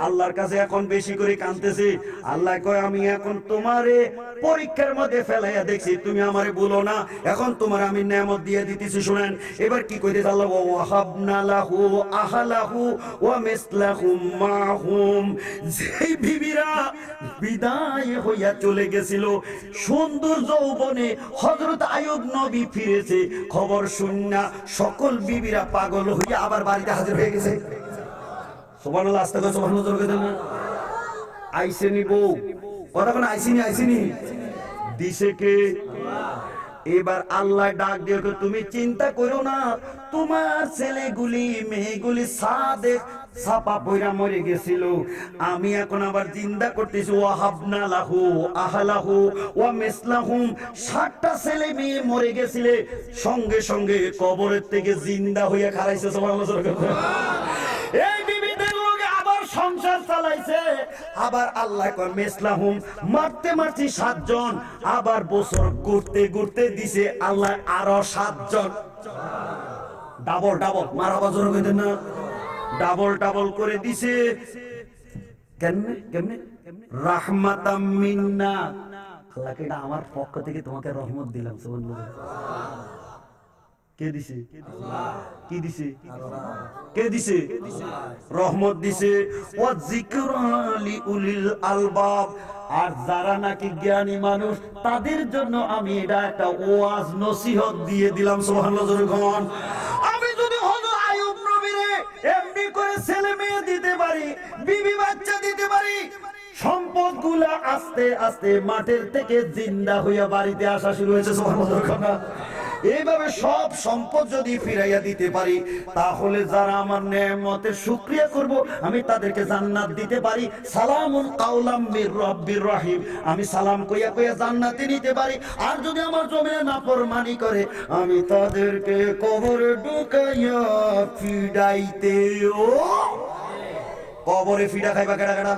আল্লাহর কাছে এখন বেশি করে কাঁদতেছে। আল্লাহ কয়, আমি এখন তোমারে পরীক্ষার মধ্যে ফেলাইয়া দেখছি, তুমি আমারে বলো না, এখন তোমার আমি নেয়ামত দিয়ে দিতেছি। শুনেন এবার কি কইতেছে আল্লাহ, ওয়াহাবনা লাহু আহলাহু ওয়া মিসলাহুম মাহুম, যেই বিবিরা বিদায় হইয়া চলে গেছিল সুন্দর যৌবনে, হযরত আইয়ুব নবী ফিরেছে, খবর শুননা সকল বিবিরা পাগল হইয়া আবার বাড়িতে হাজির হয়ে গেছে। সুবহানাল্লাহ, আস্তাগফিরুল্লাহ, সুবহানাল্লাহ। আইসেনি বউ, কথা কোন আইসিনি, আইসিনি দিছে কে? এবার আল্লাহ ডাক দিয়ে, তুমি চিন্তা করো না, তোমার ছেলেগুলি মেয়েগুলি সাদেক ছাপা পয়রা মরে গেছিল, আমি এখন আবার জিন্দা করতেছি। ওয়াহাবনা লাহু আহলাহু ওয়া মিসলাহুম, 60টা ছেলে মেয়ে মরে গেছিলে, সঙ্গে সঙ্গে কবরের থেকে জিন্দা হইয়া খারাইছে। সুবহানাল্লাহ। এই বিবিদের লগে আবার সংসার চালাইছে, আবার আল্লাহ কয় মিসলাহুম, মারতে মারতে 7 জন, আবার বছর ঘুরতে ঘুরতে দিছে আল্লাহ আরো 7 জন, ডাবল ডাবল, মারাবা জোর কইতেন না, ডাবল ডাবল করে দিছে। কেমনে কেমনে? রাহমাতাম মিন্না, আল্লাহকে এটা আমার পক্ষ থেকে তোমাকে রহমত দিলাম। সুবহানাল্লাহ। কে দিছে? কি দিছে? কে দিছে? রহমত দিছে। ওয়া যিকরা লিউলিল আলবাব, আর যারা নাকি জ্ঞানী মানুষ তাদের জন্য আমি এটা একটা ওয়াজ নসিহত দিয়ে দিলাম। সুবহানাল্লাহ। আমি যদি হযরত আইয়ুব নবীরে এমনি করে ছেলে মেয়ে দিতে পারি, বিবি বাচ্চা দিতে পারি, সম্পদ সবগুলা আস্তে আস্তে মাঠের থেকে জিন্দা হইয়া বাড়িতে আসা শুরু হয়েছে। সুবহানাল্লাহ। এইভাবে সব সম্পদ যদি ফিরাইয়া দিতে পারি, তাহলে যারা আমার নেয়ামতের শুকরিয়া করব, আমি তাদেরকে জান্নাত দিতে পারি। সালামুন কাওলাম মির রাব্বির রহিম, আমি সালাম কইয়া কইয়া জান্নাতে নিতে পারি। আর যদি আমার জমিনে নাফরমানি করে, আমি তাদেরকে কবরে ঢুকাইয়া ফিডাইতেও। কবরে ফিডা খাইবা কেডা কেডা?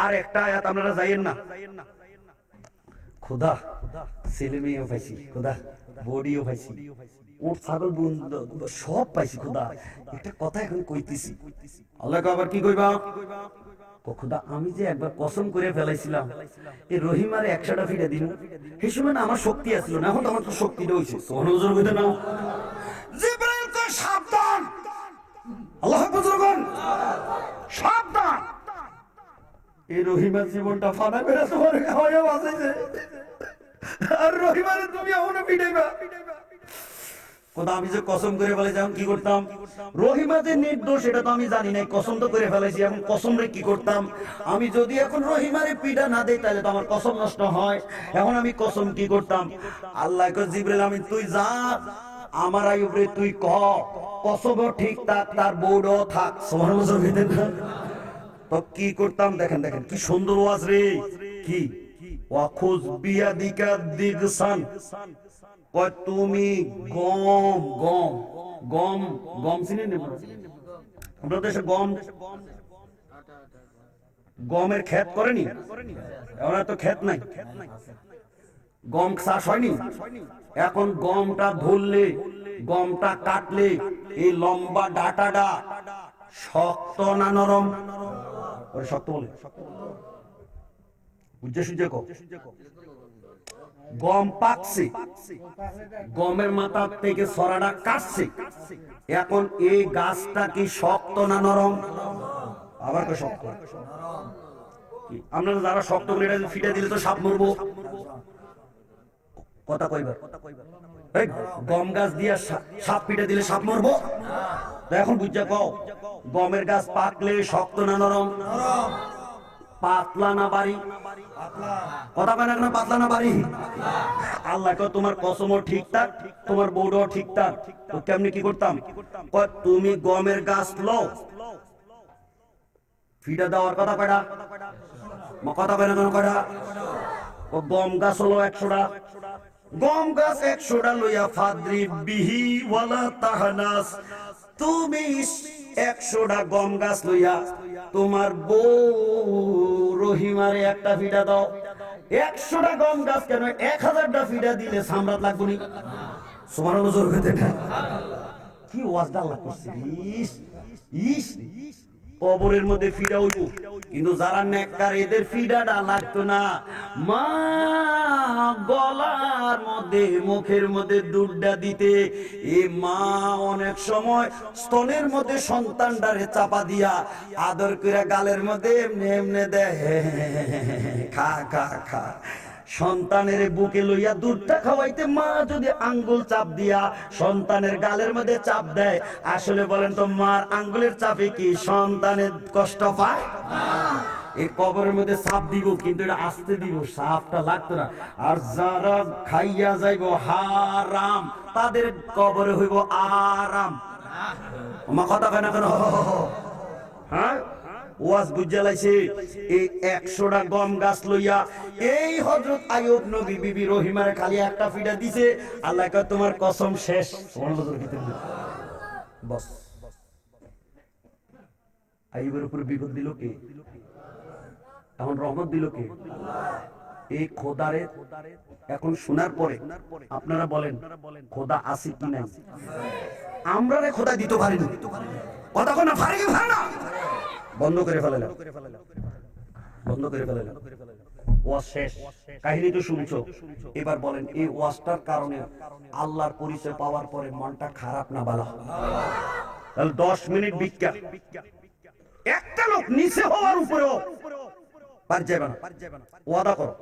আর একটা আয়াত আপনারা যাইয়েন না। খোদা ছেলে মেয়েও পাইছি, খোদা বডিও পাইছি, ওর ছাগল সব পাইছি খোদা। একটা কথা এখন কইতেছি, আল্লাহকে আবার কি কইবা? খোদা আমি যে একবার কসম করে ফেলাইছিলাম এই রহিমারে 100টা ফিরে দিন, সেই সময় না আমার শক্তি আসছিল না, এখন তো আমার তো শক্তিটা হইছে। সোহনজর হইতে না, জিবরাইল কয় সাবধান, আল্লাহ বুঝুন সাবধান, এই রহিমার জীবনটা ফানা করে তোমার খাওয়া বাঁচাইছে, আর রহিমারে তুমি এখনো পিটাইবা। কথা আমি যে কসম করে ফেলেছি, এখন কি করতাম? রহিমা যে নির্দোষ এটা তো আমি জানি নাই, কসম তো করে ফেলেছি, এখন কসম রে কি করতাম? আমি যদি এখন রহিমারে পিটা না দেই, তাহলে তো আমার কসম নষ্ট হয়। এখন আমি কসম কি করতাম? আল্লাহ কয় জিবরাইল আমি তুই যা, আমার আইয়ুব রে তুই কসমও ঠিক থাক, তার বউও থাক। সুবহানাল্লাহ। তো কি করতাম দেখেন, দেখেন কি সুন্দর ওয়াজ রে। কি ওয়াখুজ বিয়াদিকা দিগসান, কয় তুমি গম গম গম গম চিনেন না? আমাদের দেশে গম, গমের ক্ষেত করেনি, এখন তো ক্ষেত নাই, গম চাষ হয়নি। এখন গমটা ধরলে, গমটা কাটলে, এই লম্বা ডাটাটা শক্ত না নরম? শক্ত বলে গম পাকছে, গমের মাথা থেকে ছড়াটা কাটছে, এখন এই গাছটা কি শক্ত না নরম? আবার তো শক্ত। আপনারা যারা শক্ত করে এটা ফিটে দিলে তো সাপ মরবো। কথা কইবার, গম গাছ দিয়ে সাপ পিটে দিলে সাপ মরবো? এখন বুঝা কও, গমের গাছ পাকলে শক্ত না নরম? পাতলা না বাড়ি? কথা বলে না, পাতলা না বাড়ি? আল্লাহ কয় তোমার কসমও ঠিক থাক, তোমার বউটাও ঠিক থাক। তো কেমনি কি করতাম? তুমি গমের গাছ লো, ফিডা দেওয়ার কথা কয়টা? কথা বলে না কয়টা? ও গম গাছ হলো 100টা, গম গাছ 100টা লইয়া ফাদ্রি বিহি ওয়ালা তাহনাস, তুমি 100টা গম গাছ লইয়া তোমার বউ রহিমারে একটা ফিডা দাও। 100টা গম গাছ কেন, 1000টা ফিডা দিলে সামরাত লাগবে নি? সুবহানাল্লাহ জোর করে দেখা। কি ওয়াজটা আল্লাহ করছে। ইস ইস, কবরের মধ্যে ফিডা হইব, কিন্তু যারা নেককার এদের ফিডাটা লাগতো না। মা গলার মধ্যে, মুখের মধ্যে দুধটা দিতে, এ মা অনেক সময় স্তনের মধ্যে সন্তানটারে চাপা দিয়া আদর করে গালের মধ্যে এমনি এমনি দেয়, খা খা খা। সন্তানের বুকে লইয়া দুধটা খাওয়াইতে মা যদি আঙ্গুল চাপ দিয়া সন্তানের গালের মধ্যে চাপ দেয়, আসলে বলেন তো মার আঙ্গুলের চাপে কি সন্তানের কষ্ট পায়? এই কবরের মধ্যে সাপ দিব, কিন্তু এটা আস্তে দিব, সাপটা লাগতো না। আর যারা খাইয়া যাইব হারাম, তাদের কবরে হইব আরাম। আমার কথা কেন কেন? হ্যাঁ, ওয়াজ বুঝালাইছে। এই 100টা গম গাছ লইয়া এই হযরত আইয়ুব নবী বিবি রহিমারে খালি একটা ফিডা দিছে। আল্লাহ কয় তোমার কসম শেষ। বস, আইয়ুবের উপর বিপদ দিল কে? এখন রহমত দিল কে? এই খোদারে এখন শোনার পরে আপনারা বলেন খোদা আছে কি নাই? আমরা রে খোদা দিতে পারি না, কথা কোন পারি কি পারে না? বন্ধ করে ফেলালাম, বন্ধ করে ফেলালাম। ওয়াজ শেষ, কাহিনী তো শুনছো। এবার বলেন এই ওয়াজটার কারণে আল্লাহর পরিচয় পাওয়ার পরে মনটা খারাপ না ভালো? তাহলে 10 মিনিট ভিক্ষা, একটা লোক নিচে হওয়ার উপরেও পার যাবে না। ওয়াদা করো,